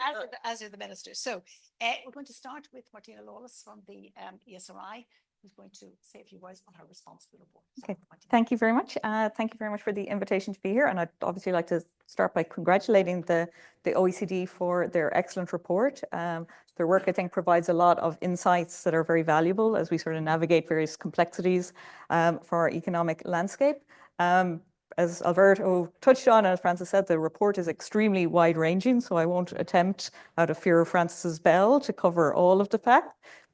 [SPEAKER 4] as are the ministers. So we're going to start with Martina Lawless from the ESRI, who's going to say a few words on her response to the report.
[SPEAKER 6] Okay, thank you very much. Thank you very much for the invitation to be here. And I'd obviously like to start by congratulating the OECD for their excellent report. Their work, I think, provides a lot of insights that are very valuable as we sort of navigate various complexities for our economic landscape. As Alberto touched on, and as Francis said, the report is extremely wide-ranging, so I won't attempt, out of fear of Francis's bell, to cover all of the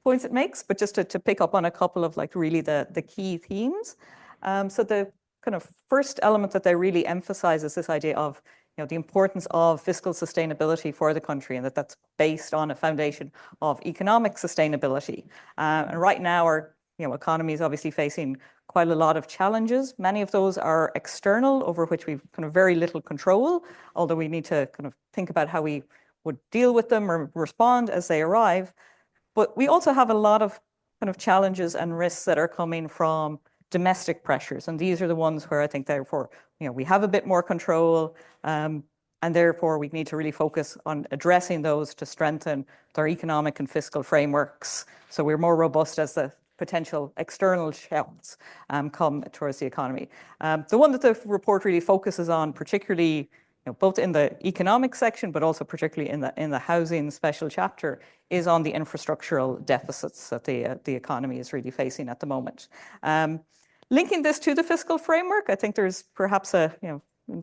[SPEAKER 6] points it makes, but just to pick up on a couple of really the key themes. So the kind of first element that they really emphasize is this idea of the importance of fiscal sustainability for the country, and that's based on a foundation of economic sustainability. And right now our economy is obviously facing quite a lot of challenges. Many of those are external, over which we've kind of very little control, although we need to kind of think about how we would deal with them or respond as they arrive. But we also have a lot of kind of challenges and risks that are coming from domestic pressures. And these are the ones where I think, therefore, we have a bit more control. And therefore, we need to really focus on addressing those to strengthen their economic and fiscal frameworks, so we're more robust as the potential external shocks come towards the economy. The one that the report really focuses on, particularly both in the economic section, but also particularly in the housing special chapter, is on the infrastructural deficits that the economy is really facing at the moment. Linking this to the fiscal framework, I think there's perhaps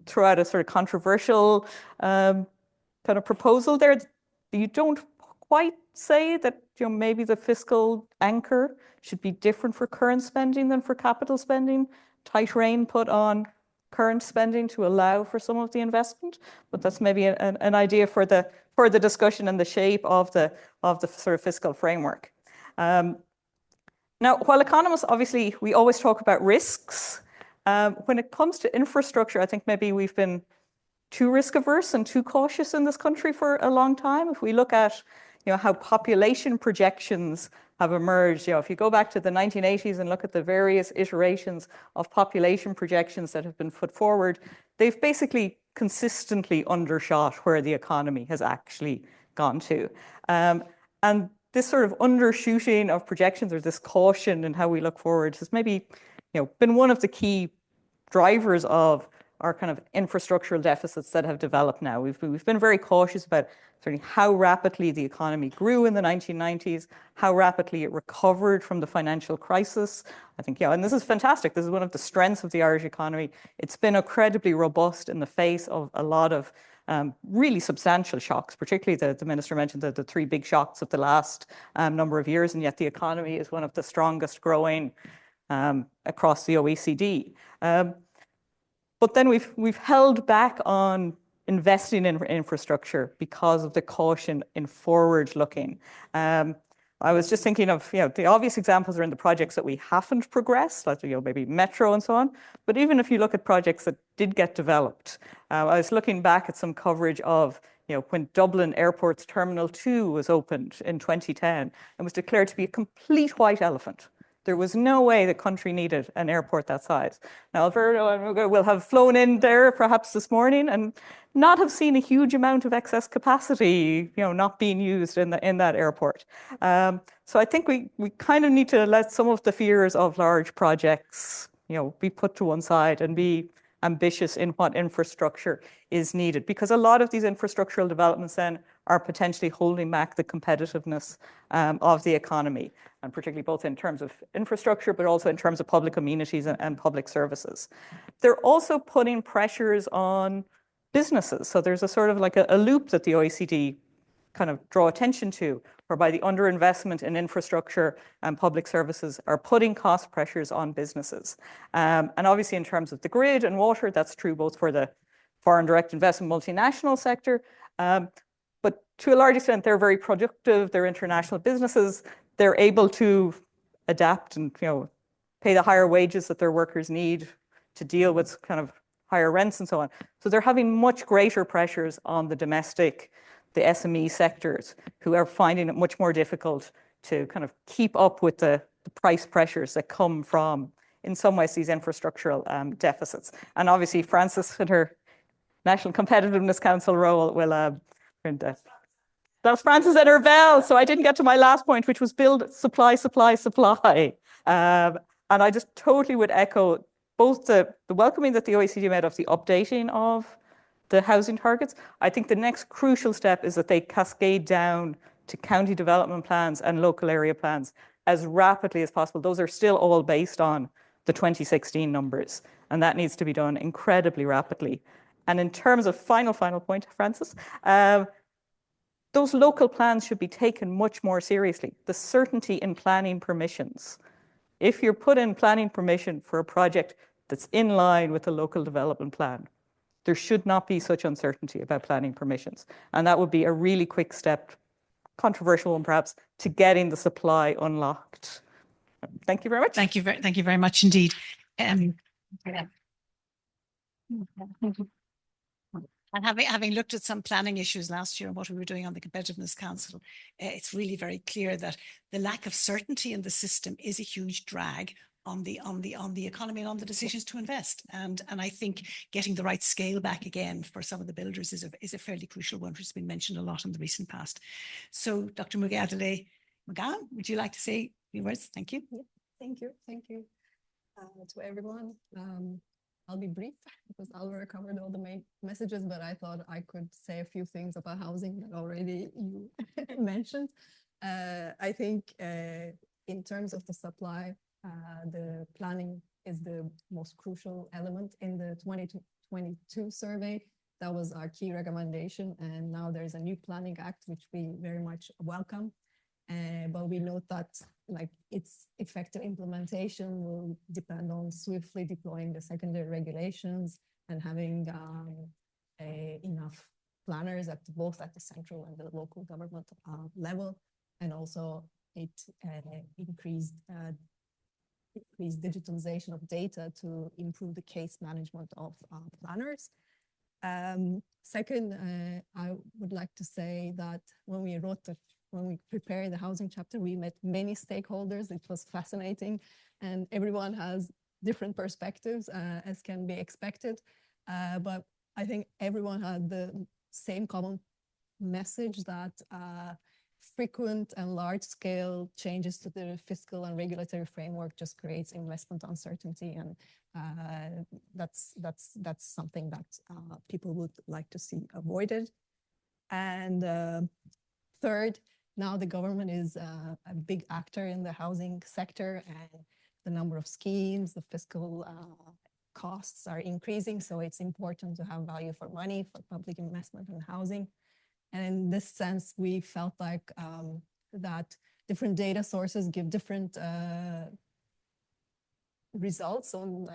[SPEAKER 6] throughout a sort of controversial kind of proposal there. You don't quite say that maybe the fiscal anchor should be different for current spending than for capital spending. Tight rein put on current spending to allow for some of the investment, but that's maybe an idea for the discussion and the shape of the sort of fiscal framework. Now, while economists, obviously, we always talk about risks. When it comes to infrastructure, I think maybe we've been too risk averse and too cautious in this country for a long time. If we look at how population projections have emerged, if you go back to the 1980s and look at the various iterations of population projections that have been put forward, they've basically consistently undershot where the economy has actually gone to. And this sort of undershooting of projections, or this caution in how we look forward, has maybe been one of the key drivers of our kind of infrastructural deficits that have developed now. We've been very cautious about certainly how rapidly the economy grew in the 1990s, how rapidly it recovered from the financial crisis. I think, and this is fantastic. This is one of the strengths of the Irish economy. It's been incredibly robust in the face of a lot of really substantial shocks, particularly the Minister mentioned the three big shocks of the last number of years, and yet the economy is one of the strongest growing across the OECD. But then we've held back on investing in infrastructure because of the caution in forward looking. I was just thinking of the obvious examples are in the projects that we haven't progressed, like maybe Metro and so on. But even if you look at projects that did get developed, I was looking back at some coverage of when Dublin Airport's Terminal 2 was opened in 2010 and was declared to be a complete white elephant. There was no way the country needed an airport that size. Now, Alberto will have flown in there perhaps this morning and not have seen a huge amount of excess capacity, not being used in that airport. So I think we kind of need to let some of the fears of large projects, be put to one side and be ambitious in what infrastructure is needed, because a lot of these infrastructural developments then are potentially holding back the competitiveness of the economy, and particularly both in terms of infrastructure, but also in terms of public amenities and public services. They're also putting pressures on businesses. So there's a sort of like a loop that the OECD kind of draw attention to, whereby the underinvestment in infrastructure and public services are putting cost pressures on businesses. And obviously in terms of the grid and water, that's true both for the foreign direct investment multinational sector, but to a large extent, they're very productive, they're international businesses, they're able to adapt and pay the higher wages that their workers need to deal with kind of higher rents and so on. So they're having much greater pressures on the domestic, the SME sectors, who are finding it much more difficult to kind of keep up with the price pressures that come from, in some ways, these infrastructural deficits. And obviously, Frances, in her National Competitiveness Council role, will that's Frances and her bell. So I didn't get to my last point, which was build, supply, supply, supply. And I just totally would echo both the welcoming that the OECD made of the updating of the housing targets. I think the next crucial step is that they cascade down to county development plans and local area plans as rapidly as possible. Those are still all based on the 2016 numbers, and that needs to be done incredibly rapidly. And in terms of final point, Frances, those local plans should be taken much more seriously. The certainty in planning permissions. If you're put in planning permission for a project that's in line with the local development plan, there should not be such uncertainty about planning permissions. And that would be a really quick step, controversial one perhaps, to getting the supply unlocked. Thank you very much.
[SPEAKER 4] Thank you very much indeed. And having looked at some planning issues last year and what we were doing on the Competitiveness Council, it's really very clear that the lack of certainty in the system is a huge drag on the economy and on the decisions to invest. And I think getting the right scale back again for some of the builders is a fairly crucial one, which has been mentioned a lot in the recent past. So Dr. Mugadele McGowan, would you like to say a few words? Thank you.
[SPEAKER 7] Yeah, thank you. Thank you to everyone. I'll be brief because Alvaro covered all the main messages, but I thought I could say a few things about housing that already you mentioned. I think in terms of the supply, the planning is the most crucial element in the 2022 survey. That was our key recommendation. And now there's a new planning act, which we very much welcome. But we note that its effective implementation will depend on swiftly deploying the secondary regulations and having enough planners both at the central and the local government level, and also it increased digitalization of data to improve the case management of planners. Second, I would like to say that when we prepared the housing chapter, we met many stakeholders. It was fascinating, and everyone has different perspectives, as can be expected. But I think everyone had the same common message that frequent and large-scale changes to the fiscal and regulatory framework just creates investment uncertainty, and that's something that people would like to see avoided. And third, now the government is a big actor in the housing sector, and the number of schemes, the fiscal costs are increasing. So it's important to have value for money for public investment in housing. And in this sense, we felt like that different data sources give different results on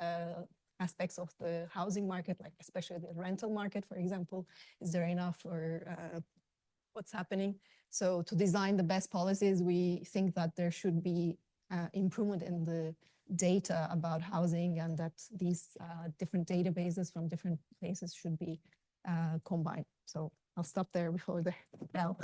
[SPEAKER 7] aspects of the housing market, like especially the rental market, for example. Is there enough, or what's happening? So to design the best policies, we think that there should be improvement in the data about housing, and that these different databases from different places should be combined. So I'll stop there before the bell.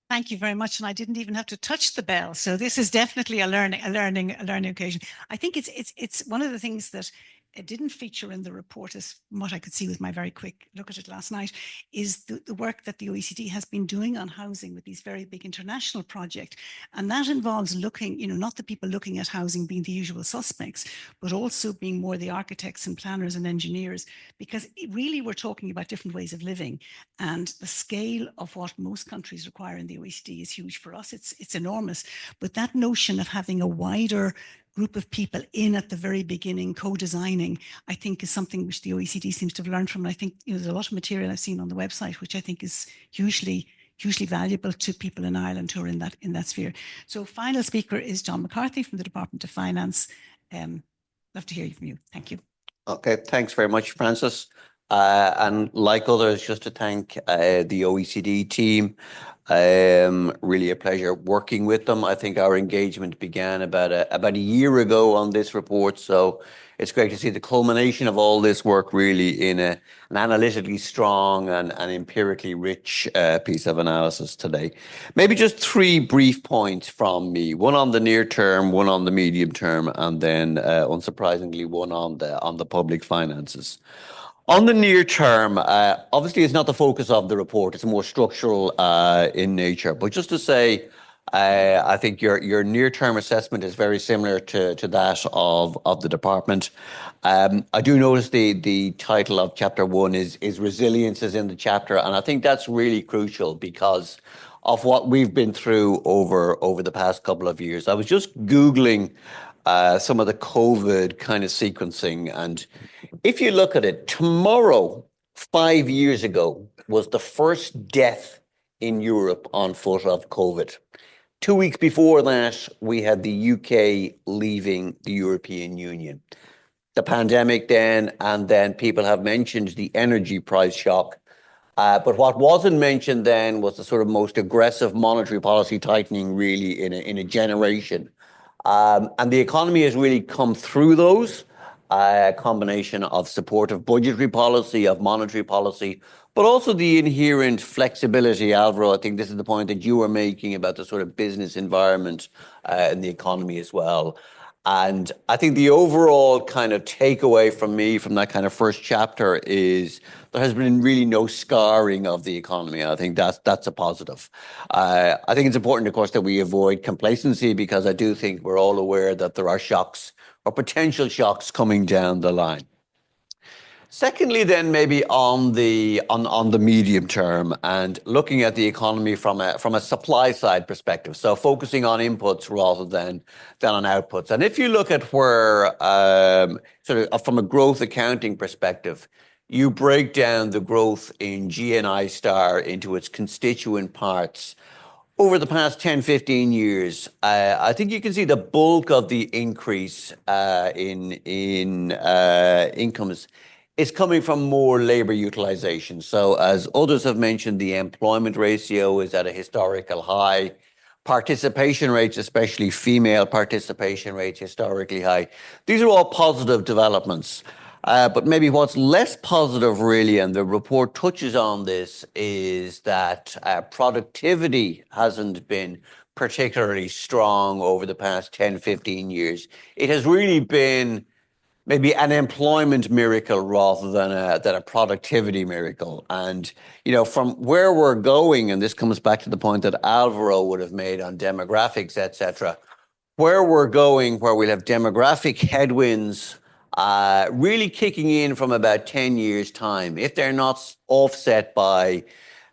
[SPEAKER 4] Thank you very much. And I didn't even have to touch the bell. So this is definitely a learning occasion. I think it's one of the things that it didn't feature in the report, as from what I could see with my very quick look at it last night, is the work that the OECD has been doing on housing with these very big international projects. And that involves looking, not the people looking at housing being the usual suspects, but also being more the architects and planners and engineers, because really we're talking about different ways of living. And the scale of what most countries require in the OECD is huge. For us, it's enormous. But that notion of having a wider group of people in at the very beginning, co-designing, I think is something which the OECD seems to have learned from. And I think there's a lot of material I've seen on the website, which I think is hugely valuable to people in Ireland who are in that sphere. So final speaker is John McCarthy from the Department of Finance. Love to hear from you. Thank you.
[SPEAKER 8] Okay, thanks very much, Frances. And like others, just to thank the OECD team. Really a pleasure working with them. I think our engagement began about a year ago on this report, so it's great to see the culmination of all this work really in an analytically strong and empirically rich piece of analysis today. Maybe just three brief points from me: one on the near term, one on the medium term, and then unsurprisingly one on the public finances. On the near term, obviously it's not the focus of the report, it's more structural in nature. But just to say, I think your near-term assessment is very similar to that of the department. I do notice the title of chapter 1 is Resilience is in the chapter, and I think that's really crucial because of what we've been through over the past couple of years. I was just Googling some of the COVID kind of sequencing, and if you look at it, tomorrow, 5 years ago, was the first death in Europe on foot of COVID. 2 weeks before that, we had the UK leaving the European Union. The pandemic then, and then people have mentioned the energy price shock. But what wasn't mentioned then was the sort of most aggressive monetary policy tightening really in a generation. And the economy has really come through those, a combination of supportive budgetary policy, of monetary policy, but also the inherent flexibility. Alvaro, I think this is the point that you were making about the sort of business environment in the economy as well. And I think the overall kind of takeaway from me from that kind of first chapter is there has been really no scarring of the economy. I think that's a positive. I think it's important, of course, that we avoid complacency, because I do think we're all aware that there are shocks or potential shocks coming down the line. Secondly, then maybe on the medium term and looking at the economy from a supply side perspective, so focusing on inputs rather than on outputs. And if you look at where sort of from a growth accounting perspective, you break down the growth in GNI star into its constituent parts over the past 10, 15 years, I think you can see the bulk of the increase in incomes is coming from more labor utilization. So as others have mentioned, the employment ratio is at a historical high. Participation rates, especially female participation rates, historically high. These are all positive developments. But maybe what's less positive really, and the report touches on this, is that productivity hasn't been particularly strong over the past 10, 15 years. It has really been maybe an employment miracle rather than a productivity miracle. And, you know, from where we're going, and this comes back to the point that Alvaro would have made on demographics, etc., where we're going, where we'll have demographic headwinds really kicking in from about 10 years' time, if they're not offset by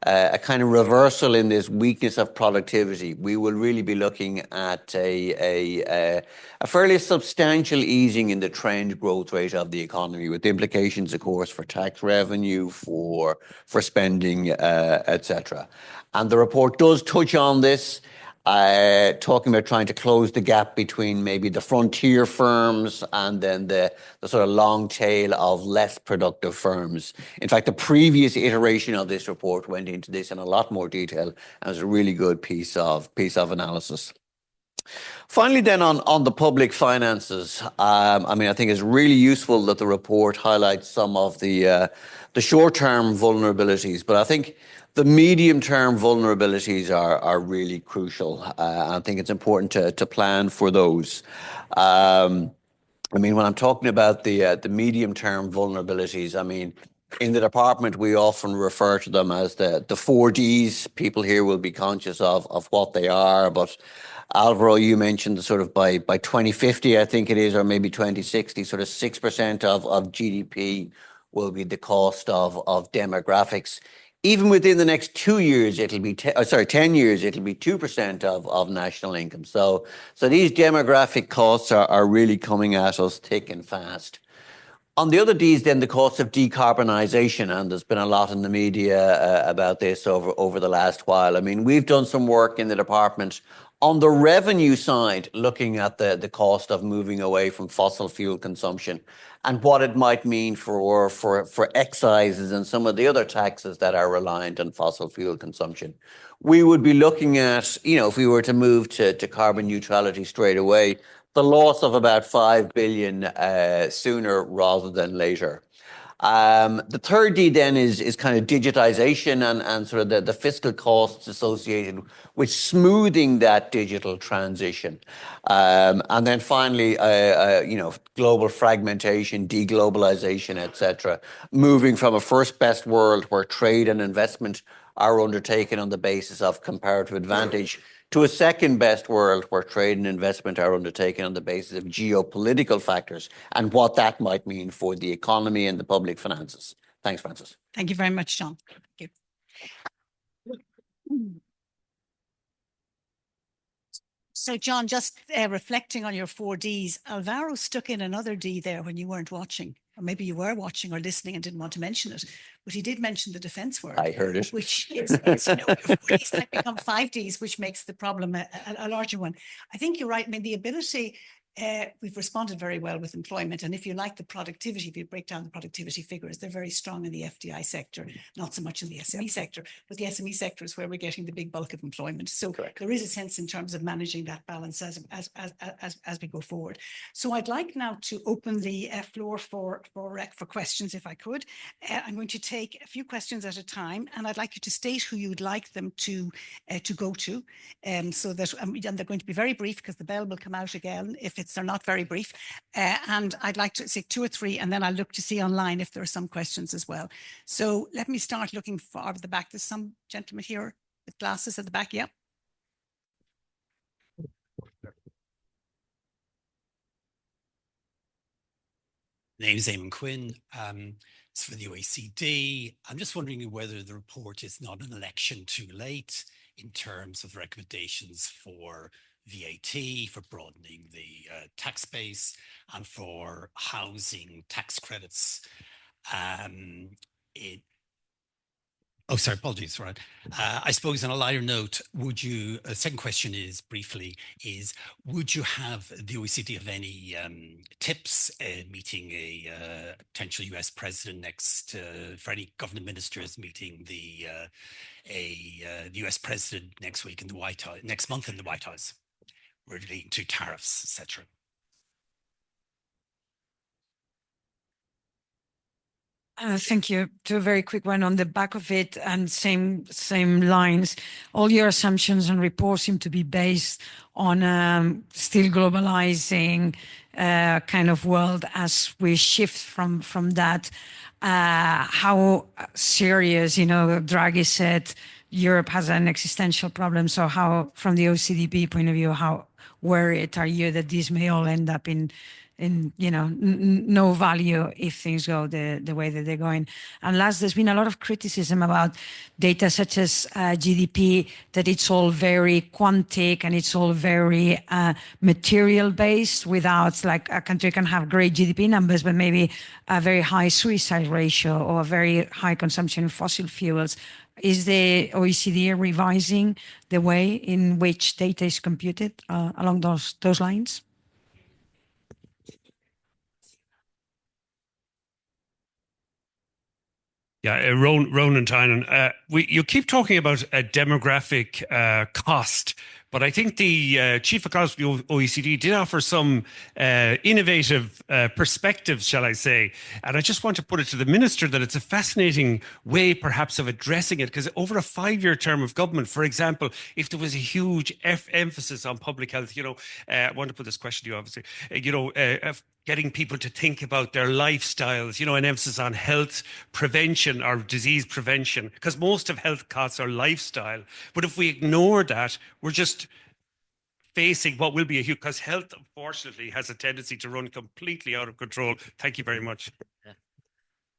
[SPEAKER 8] a kind of reversal in this weakness of productivity, we will really be looking at a fairly substantial easing in the trend growth rate of the economy, with implications, of course, for tax revenue, for spending, etc. And the report does touch on this, talking about trying to close the gap between maybe the frontier firms and then the sort of long tail of less productive firms. In fact, the previous iteration of this report went into this in a lot more detail, and was a really good piece of analysis. Finally, then on the public finances, I mean, I think it's really useful that the report highlights some of the short-term vulnerabilities, but I think the medium-term vulnerabilities are really crucial. I think it's important to plan for those. I mean, when I'm talking about the medium-term vulnerabilities, I mean, in the department, we often refer to them as the 4Ds. People here will be conscious of what they are, but Alvaro, you mentioned sort of by 2050, I think it is, or maybe 2060, sort of 6% of GDP will be the cost of demographics. Even within the next 2 years, it'll be 10 years, it'll be 2% of national income. So these demographic costs are really coming at us thick and fast. On the other Ds, then the cost of decarbonisation, and there's been a lot in the media about this over the last while. I mean, we've done some work in the department on the revenue side, looking at the cost of moving away from fossil fuel consumption and what it might mean for excises and some of the other taxes that are reliant on fossil fuel consumption. We would be looking at, you know, if we were to move to carbon neutrality straight away, the loss of about 5 billion sooner rather than later. The third D then is kind of digitization and sort of the fiscal costs associated with smoothing that digital transition. And then finally, you know, global fragmentation, deglobalization, etc. Moving from a first best world where trade and investment are undertaken on the basis of comparative advantage to a second best world where trade and investment are undertaken on the basis of geopolitical factors and what that might mean for the economy and the public finances. Thanks, Frances.
[SPEAKER 4] Thank you very much, John. Thank you. So, John, just reflecting on your 4Ds, Alvaro stuck in another D there when you weren't watching, or maybe you were watching or listening and didn't want to mention it, but he did mention the defence word.
[SPEAKER 8] I heard it.
[SPEAKER 4] Which is, you know, your 4Ds might become 5Ds, which makes the problem a larger one. I think you're right. I mean, the ability, we've responded very well with employment. And if you like the productivity, if you break down the productivity figures, they're very strong in the FDI sector, not so much in the SME sector, but the SME sector is where we're getting the big bulk of employment. So there is a sense in terms of managing that balance as we go forward. So I'd like now to open the floor for questions, if I could. I'm going to take a few questions at a time, and I'd like you to state who you would like them to go to, so that and they're going to be very brief because the bell will come out again if they're not very brief. And I'd like to say 2 or 3, and then I'll look to see online if there are some questions as well. So let me start looking far at the back. There's some gentleman here with glasses at the back. Yeah.
[SPEAKER 9] Name's Eamon Quinn. It's for the OECD. I'm just wondering whether the report is not an election too late in terms of recommendations for VAT, for broadening the tax base, and for housing tax credits. Apologies, right. I suppose on a lighter note, would you, second question is briefly, would you have the OECD have any tips meeting a potential US president next, for any government ministers meeting the US president next week in the White House, next month in the White House, relating to tariffs, etc.?
[SPEAKER 10] Thank you. To a very quick one on the back of it, and same lines. All your assumptions and reports seem to be based on still globalizing kind of world as we shift from that. How serious, Draghi said Europe has an existential problem. So how, from the OECD point of view, how worried are you that this may all end up in no value if things go the way that they're going? And last, there's been a lot of criticism about data such as GDP, that it's all very quantic and it's all very material based, without, like, a country can have great GDP numbers, but maybe a very high suicide ratio or a very high consumption of fossil fuels. Is the OECD revising the way in which data is computed along those lines?
[SPEAKER 11] Yeah, Ronan Tynan, you keep talking about a demographic cost, but I think the Chief Economist of the OECD did offer some innovative perspectives, shall I say. And I just want to put it to the Minister that it's a fascinating way perhaps of addressing it, because over a 5-year term of government, for example, if there was a huge emphasis on public health, I want to put this question to you, obviously, getting people to think about their lifestyles, an emphasis on health prevention or disease prevention, because most of health costs are lifestyle. But if we ignore that, we're just facing what will be a huge, because health, unfortunately, has a tendency to run completely out of control. Thank you very much.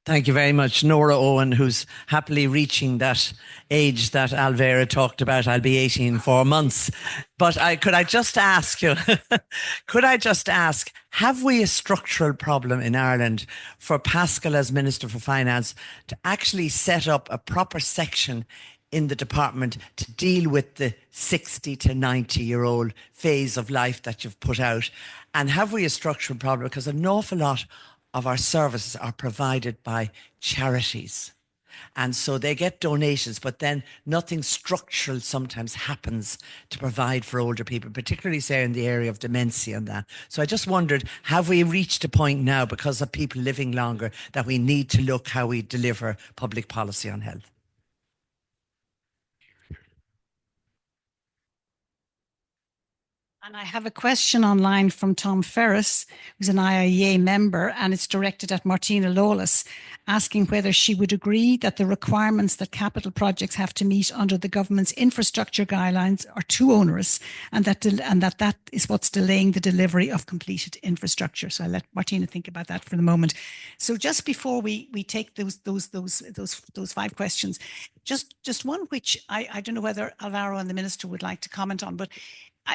[SPEAKER 12] Thank you very much. Nora Owen, who's happily reaching that age that Alvera talked about. I'll be 80 in 4 months. But could I just ask you, have we a structural problem in Ireland for Paschal as Minister for Finance to actually set up a proper section in the department to deal with the 60 to 90-year-old phase of life that you've put out? And have we a structural problem? Because an awful lot of our services are provided by charities. And so they get donations, but then nothing structural sometimes happens to provide for older people, particularly, say, in the area of dementia and that. So I just wondered, have we reached a point now, because of people living longer, that we need to look how we deliver public policy on health?
[SPEAKER 4] And I have a question online from Tom Ferris, who's an IIEA member, and it's directed at Martina Lawless, asking whether she would agree that the requirements that capital projects have to meet under the government's infrastructure guidelines are too onerous, and that is what's delaying the delivery of completed infrastructure. So I'll let Martina think about that for the moment. So just before we take those 5 questions, just one which I don't know whether Alvaro and the Minister would like to comment on, but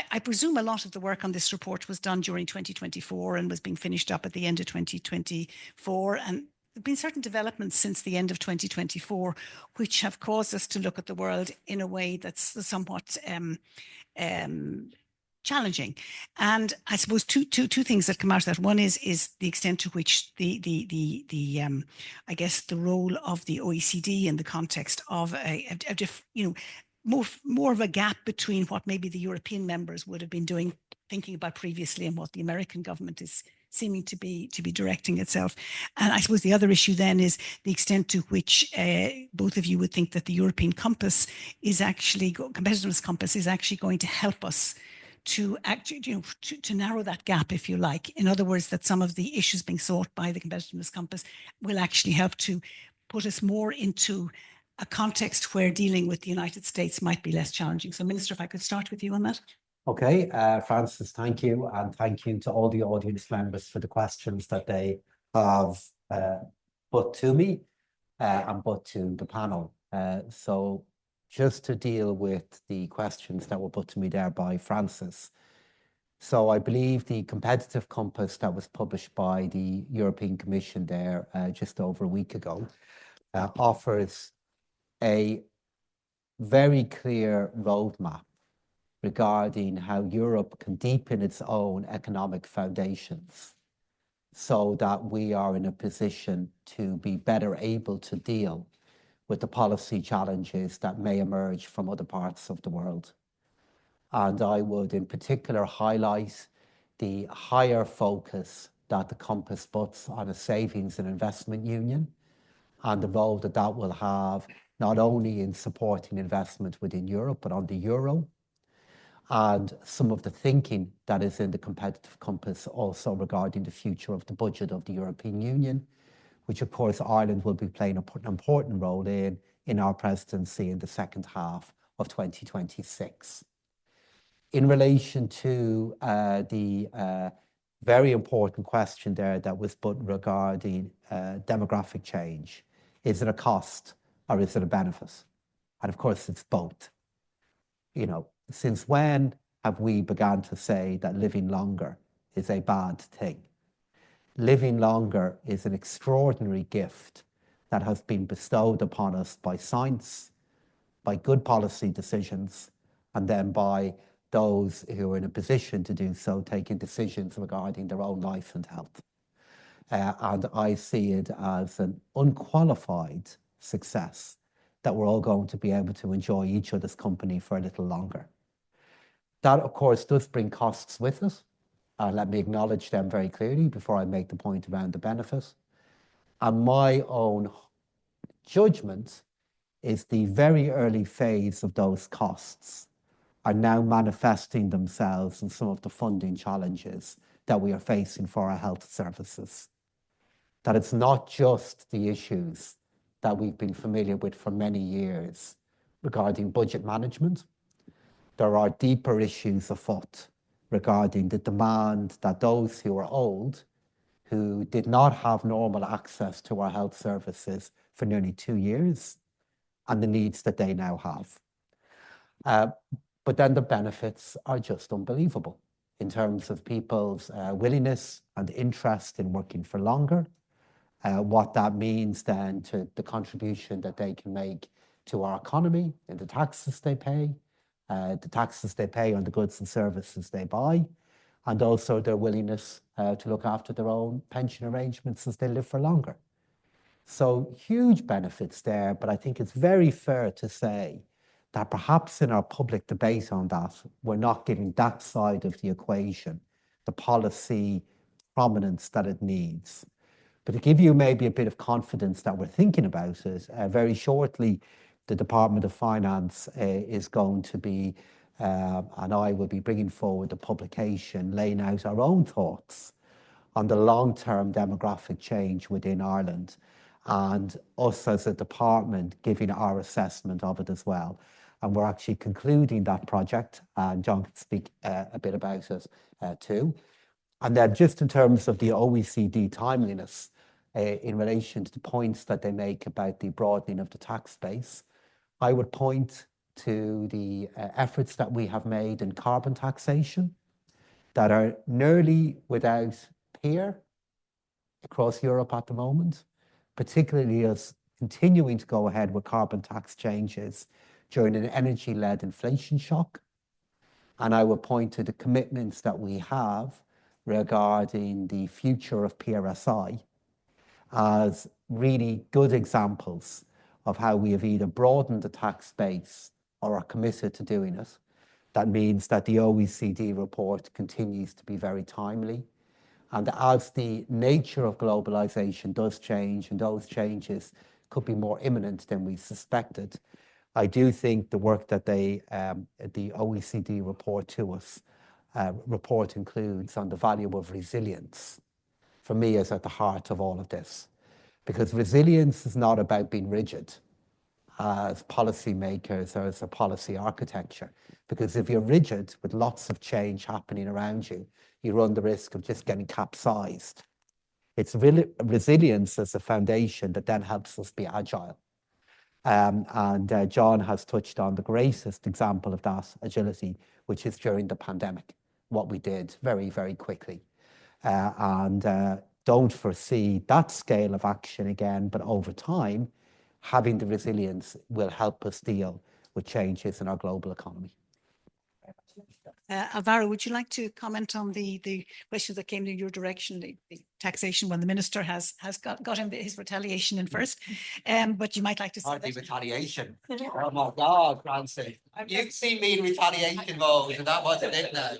[SPEAKER 4] I presume a lot of the work on this report was done during 2024 and was being finished up at the end of 2024. And there have been certain developments since the end of 2024, which have caused us to look at the world in a way that's somewhat challenging. And I suppose two things that come out of that. One is the extent to which I guess the role of the OECD in the context of more of a gap between what maybe the European members would have been thinking about previously and what the American government is seeming to be directing itself. And I suppose the other issue then is the extent to which both of you would think that the European compass is actually, competitiveness compass is actually going to help us to to narrow that gap, if you like. In other words, that some of the issues being sought by the competitiveness compass will actually help to put us more into a context where dealing with the United States might be less challenging. So, Minister, if I could start with you on that.
[SPEAKER 3] Okay, Francis, thank you. And thank you to all the audience members for the questions that they have put to me and put to the panel. So just to deal with the questions that were put to me there by Francis. So I believe the competitive compass that was published by the European Commission there just over a week ago offers a very clear roadmap regarding how Europe can deepen its own economic foundations so that we are in a position to be better able to deal with the policy challenges that may emerge from other parts of the world. And I would in particular highlight the higher focus that the compass puts on a savings and investment union and the role that that will have not only in supporting investment within Europe, but on the euro, and some of the thinking that is in the competitive compass also regarding the future of the budget of the European Union, which of course Ireland will be playing an important role in our presidency in the second half of 2026. In relation to the very important question there that was put regarding demographic change, is it a cost or is it a benefit? And of course it's both. You know, since when have we begun to say that living longer is a bad thing? Living longer is an extraordinary gift that has been bestowed upon us by science, by good policy decisions, and then by those who are in a position to do so, taking decisions regarding their own life and health. And I see it as an unqualified success that we're all going to be able to enjoy each other's company for a little longer. That, of course, does bring costs with it. Let me acknowledge them very clearly before I make the point around the benefit. And my own judgment is the very early phase of those costs are now manifesting themselves in some of the funding challenges that we are facing for our health services. That it's not just the issues that we've been familiar with for many years regarding budget management. There are deeper issues afoot regarding the demand that those who are old, who did not have normal access to our health services for nearly 2 years, and the needs that they now have. But then the benefits are just unbelievable in terms of people's willingness and interest in working for longer, what that means then to the contribution that they can make to our economy and the taxes they pay on the goods and services they buy, and also their willingness to look after their own pension arrangements as they live for longer. So huge benefits there, but I think it's very fair to say that perhaps in our public debate on that, we're not giving that side of the equation the policy prominence that it needs. But to give you maybe a bit of confidence that we're thinking about it, very shortly, the Department of Finance is going to be, and I will be bringing forward a publication laying out our own thoughts on the long-term demographic change within Ireland, and us as a department giving our assessment of it as well. And we're actually concluding that project, and John can speak a bit about it too. And then just in terms of the OECD timeliness in relation to the points that they make about the broadening of the tax base, I would point to the efforts that we have made in carbon taxation that are nearly without peer across Europe at the moment, particularly as continuing to go ahead with carbon tax changes during an energy-led inflation shock. And I would point to the commitments that we have regarding the future of PRSI as really good examples of how we have either broadened the tax base or are committed to doing it. That means that the OECD report continues to be very timely. And as the nature of globalization does change, and those changes could be more imminent than we suspected, I do think the work that the OECD report includes on the value of resilience, for me, is at the heart of all of this. Because resilience is not about being rigid as policymakers or as a policy architecture. Because if you're rigid with lots of change happening around you, you run the risk of just getting capsized. It's really resilience as a foundation that then helps us be agile. And John has touched on the greatest example of that agility, which is during the pandemic, what we did very, very quickly. Don't foresee that scale of action again, but over time, having the resilience will help us deal with changes in our global economy.
[SPEAKER 4] Alvaro, would you like to comment on the questions that came in your direction, the taxation, when the minister has got him his retaliation in first? But you might like to say
[SPEAKER 3] Hardly retaliation. Oh my God, Francie. You've seen me in retaliation mode, and that wasn't it now.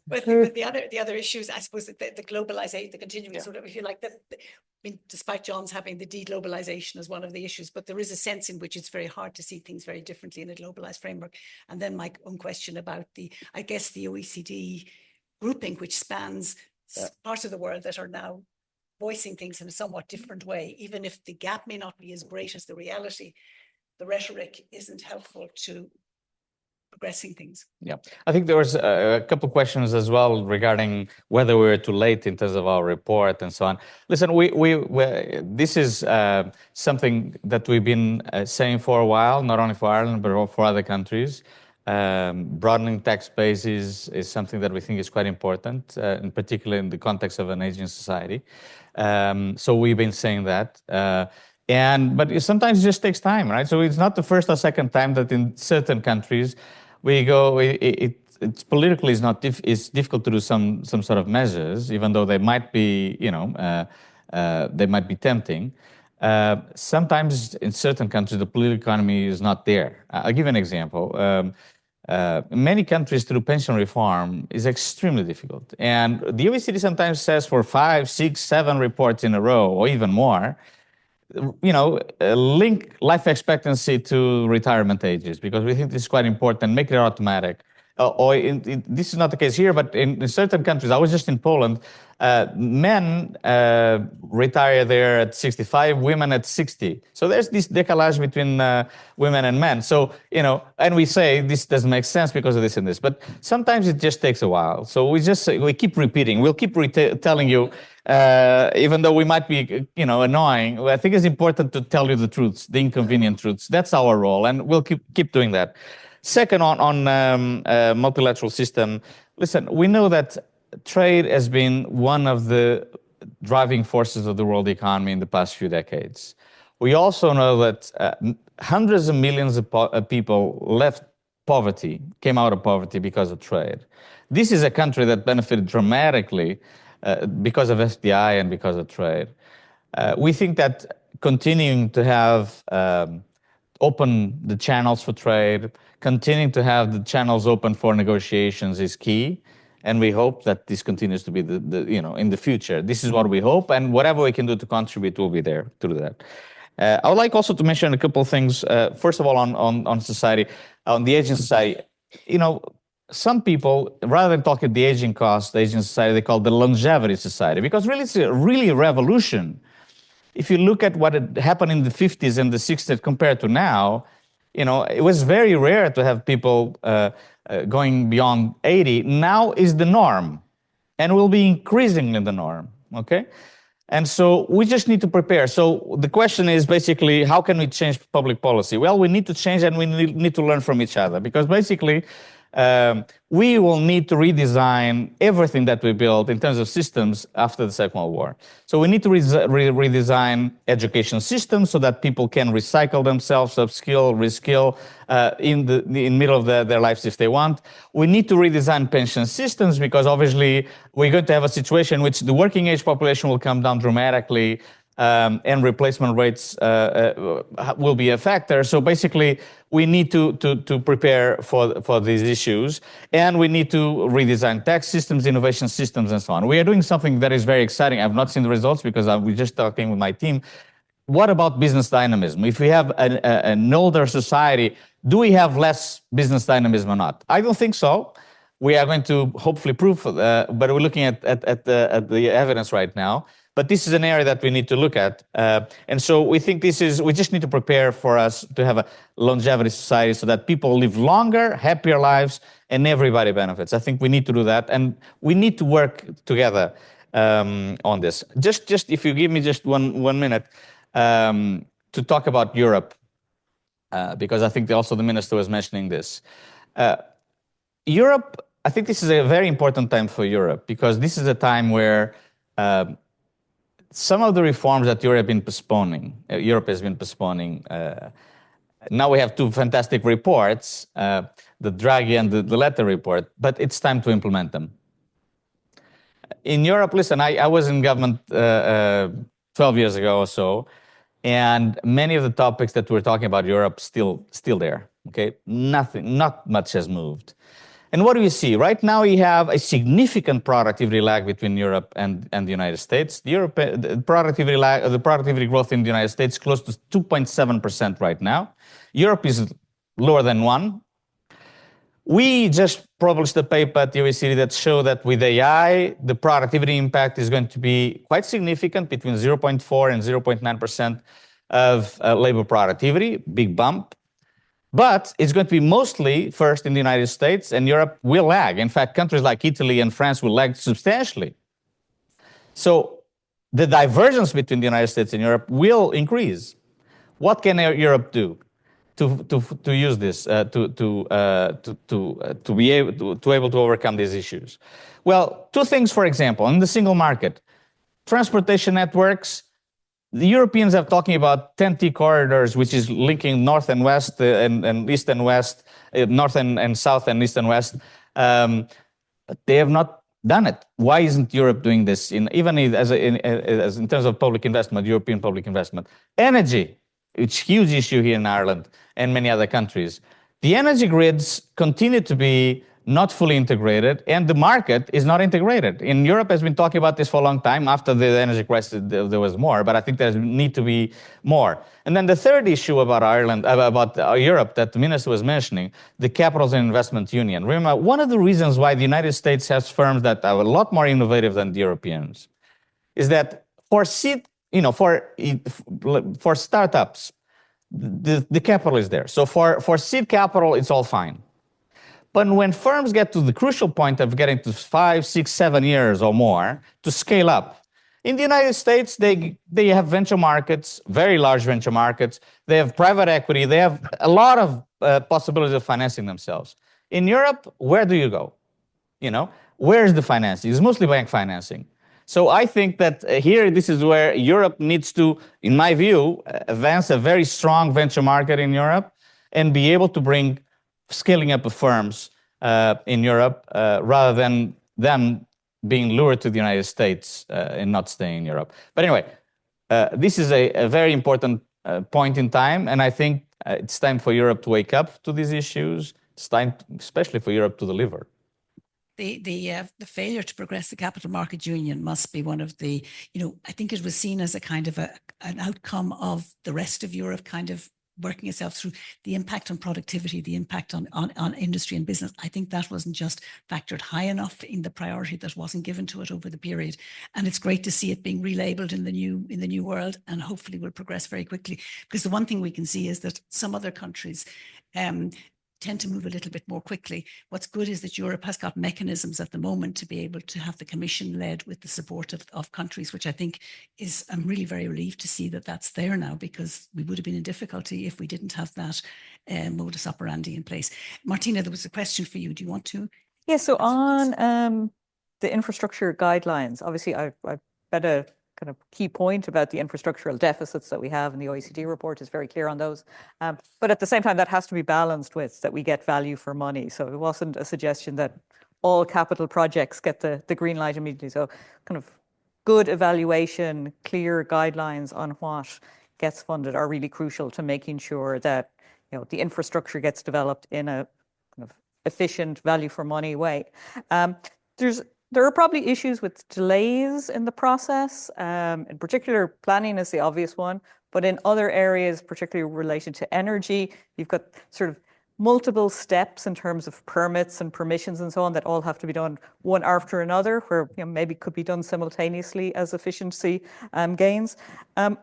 [SPEAKER 4] But the other issues, I suppose, the globalization, the continuing sort of, if you like, I mean, despite John's having the de-globalization as one of the issues, but there is a sense in which it's very hard to see things very differently in a globalized framework. And then my own question about I guess the OECD grouping, which spans parts of the world that are now voicing things in a somewhat different way, even if the gap may not be as great as the reality, the rhetoric isn't helpful to progressing things.
[SPEAKER 5] Yeah, I think there was a couple of questions as well regarding whether we were too late in terms of our report and so on. Listen, this is something that we've been saying for a while, not only for Ireland, but for other countries. Broadening tax bases is something that we think is quite important, in particular in the context of an aging society. So we've been saying that. But sometimes it just takes time, right? So it's not the first or second time that in certain countries we go, it's politically it's difficult to do some sort of measures, even though they might be, they might be tempting. Sometimes in certain countries, the political economy is not there. I'll give an example. Many countries through pension reform is extremely difficult. And the OECD sometimes says for 5, 6, 7 reports in a row, or even more, link life expectancy to retirement ages, because we think this is quite important, make it automatic. This is not the case here, but in certain countries, I was just in Poland, men retire there at 65, women at 60. So there's this decalage between women and men. So, and we say this doesn't make sense because of this and this, but sometimes it just takes a while. So we keep repeating, we'll keep telling you, even though we might be, annoying, I think it's important to tell you the truths, the inconvenient truths. That's our role, and we'll keep doing that. Second, on multilateral system, listen, we know that trade has been one of the driving forces of the world economy in the past few decades. We also know that hundreds of millions of people left poverty, came out of poverty because of trade. This is a country that benefited dramatically because of FDI and because of trade. We think that continuing to have open the channels for trade, continuing to have the channels open for negotiations is key. And we hope that this continues to be in the future. This is what we hope, and whatever we can do to contribute will be there to do that. I would like also to mention a couple of things. First of all, on society, on the aging society, some people, rather than talking the aging cost, the aging society, they call it the longevity society, because really it's really a revolution. If you look at what had happened in the 50s and the 60s compared to now, it was very rare to have people going beyond 80. Now is the norm, and will be increasingly the norm, okay? And so we just need to prepare. So the question is basically, how can we change public policy? Well, we need to change, and we need to learn from each other, because basically we will need to redesign everything that we built in terms of systems after the Second World War. So we need to redesign education systems so that people can recycle themselves, upskill, reskill in the middle of their lives if they want. We need to redesign pension systems because obviously we're going to have a situation in which the working age population will come down dramatically. And replacement rates will be a factor. So basically, we need to prepare for these issues, and we need to redesign tax systems, innovation systems, and so on. We are doing something that is very exciting. I've not seen the results because we're just talking with my team. What about business dynamism? If we have an older society, do we have less business dynamism or not? I don't think so. We are going to hopefully prove, but we're looking at the evidence right now. But this is an area that we need to look at. And so we think we just need to prepare for us to have a longevity society so that people live longer, happier lives, and everybody benefits. I think we need to do that. And we need to work together on this. Just if you give me just one minute to talk about Europe, because I think also the minister was mentioning this. Europe, I think this is a very important time for Europe because this is a time where some of the reforms that Europe has been postponing. Now we have two fantastic reports, the Draghi and the Letta report, but it's time to implement them. In Europe, listen, I was in government 12 years ago or so, and many of the topics that we're talking about Europe still there. Okay, not much has moved. And what do we see? Right now, we have a significant productivity lag between Europe and the United States. The productivity growth in the United States is close to 2.7% right now. Europe is lower than 1%. We just published a paper at the OECD that showed that with AI, the productivity impact is going to be quite significant, between 0.4 and 0.9% of labor productivity, big bump. But it's going to be mostly first in the United States, and Europe will lag. In fact, countries like Italy and France will lag substantially. So the divergence between the United States and Europe will increase. What can Europe do to use this to be able to overcome these issues? Well, two things, for example, in the single market, transportation networks. The Europeans are talking about 10T corridors, which is linking north and west and east and west, north and south and east and west. But they have not done it. Why isn't Europe doing this? Even in terms of public investment, European public investment, energy, it's a huge issue here in Ireland and many other countries. The energy grids continue to be not fully integrated, and the market is not integrated. In Europe has been talking about this for a long time. After the energy crisis, there was more, but I think there need to be more. And then the third issue about Europe that the minister was mentioning, the Capitals and Investment Union. Remember, one of the reasons why the United States has firms that are a lot more innovative than the Europeans is that for startups, the capital is there. So for seed capital, it's all fine. But when firms get to the crucial point of getting to 5, 6, 7 years or more to scale up, in the United States, they have venture markets, very large venture markets. They have private equity. They have a lot of possibilities of financing themselves. In Europe, where do you go? Where's the financing? It's mostly bank financing. So I think that here, this is where Europe needs to, in my view, advance a very strong venture market in Europe and be able to bring scaling up of firms in Europe rather than them being lured to the United States and not staying in Europe. But anyway, this is a very important point in time, and I think it's time for Europe to wake up to these issues. It's time, especially for Europe, to deliver.
[SPEAKER 4] The failure to progress the capital market union must be one of the, I think it was seen as a kind of an outcome of the rest of Europe kind of working itself through the impact on productivity, the impact on industry and business. I think that wasn't just factored high enough in the priority that wasn't given to it over the period. And it's great to see it being relabeled in the new world, and hopefully will progress very quickly. Because the one thing we can see is that some other countries tend to move a little bit more quickly. What's good is that Europe has got mechanisms at the moment to be able to have the Commission led with the support of countries, which I think is, I'm really very relieved to see that that's there now, because we would have been in difficulty if we didn't have that modus operandi in place. Martina, there was a question for you. Do you want to?
[SPEAKER 6] Yeah, so on the infrastructure guidelines, obviously I bet a kind of key point about the infrastructural deficits that we have in the OECD report is very clear on those. But at the same time, that has to be balanced with that we get value for money. So it wasn't a suggestion that all capital projects get the green light immediately. So kind of good evaluation, clear guidelines on what gets funded are really crucial to making sure that, you know, the infrastructure gets developed in a kind of efficient value for money way. There are probably issues with delays in the process. In particular, planning is the obvious one, but in other areas, particularly related to energy, you've got sort of multiple steps in terms of permits and permissions and so on that all have to be done one after another, where, you know, maybe could be done simultaneously as efficiency gains.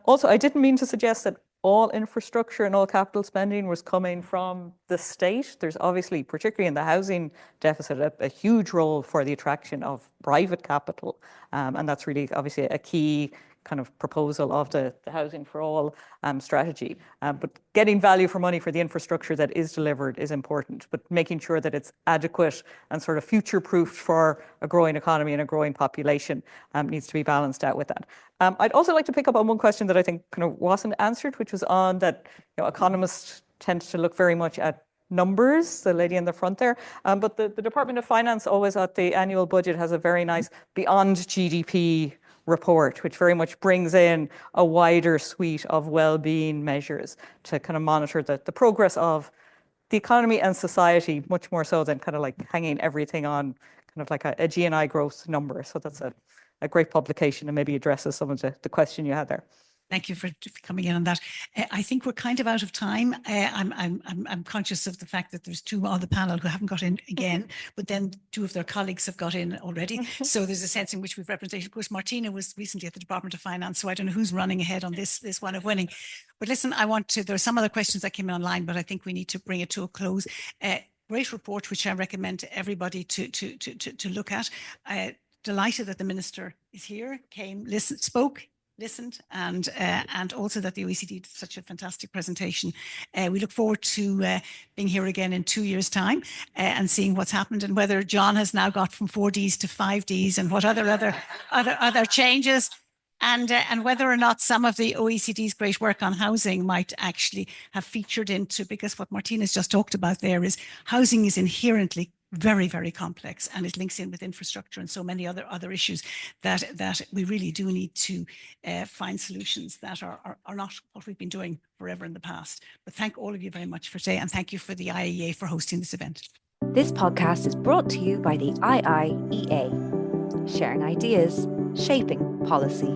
[SPEAKER 6] Also, I didn't mean to suggest that all infrastructure and all capital spending was coming from the state. There's obviously, particularly in the housing deficit, a huge role for the attraction of private capital. And that's really obviously a key kind of proposal of the Housing for All strategy. But getting value for money for the infrastructure that is delivered is important, but making sure that it's adequate and sort of future-proofed for a growing economy and a growing population needs to be balanced out with that. I'd also like to pick up on one question that I think kind of wasn't answered, which was on that, you know, economists tend to look very much at numbers, the lady in the front there. But the Department of Finance always at the annual budget has a very nice beyond GDP report, which very much brings in a wider suite of well-being measures to kind of monitor the progress of the economy and society, much more so than kind of like hanging everything on kind of like a GNI growth number. So that's a great publication and maybe addresses some of the question you had there.
[SPEAKER 4] Thank you for coming in on that. I think we're kind of out of time. I'm conscious of the fact that there's two on the panel who haven't got in again, but then two of their colleagues have got in already. So there's a sense in which we've represented. Of course, Martina was recently at the Department of Finance, so I don't know who's running ahead on this one of winning. But listen, there are some other questions that came in online, but I think we need to bring it to a close. Great report, which I recommend to everybody to look at. Delighted that the Minister is here, came, listened, spoke, listened, and also that the OECD did such a fantastic presentation. We look forward to being here again in 2 years' time and seeing what's happened and whether John has now got from 4Ds to 5Ds and what other changes, and whether or not some of the OECD's great work on housing might actually have featured into, because what Martina's just talked about there is housing is inherently very, very complex, and it links in with infrastructure and so many other issues that we really do need to find solutions that are not what we've been doing forever in the past. But thank all of you very much for today, and thank you for the IEA for hosting this event.
[SPEAKER 1] This podcast is brought to you by the IIEA, sharing ideas, shaping policy.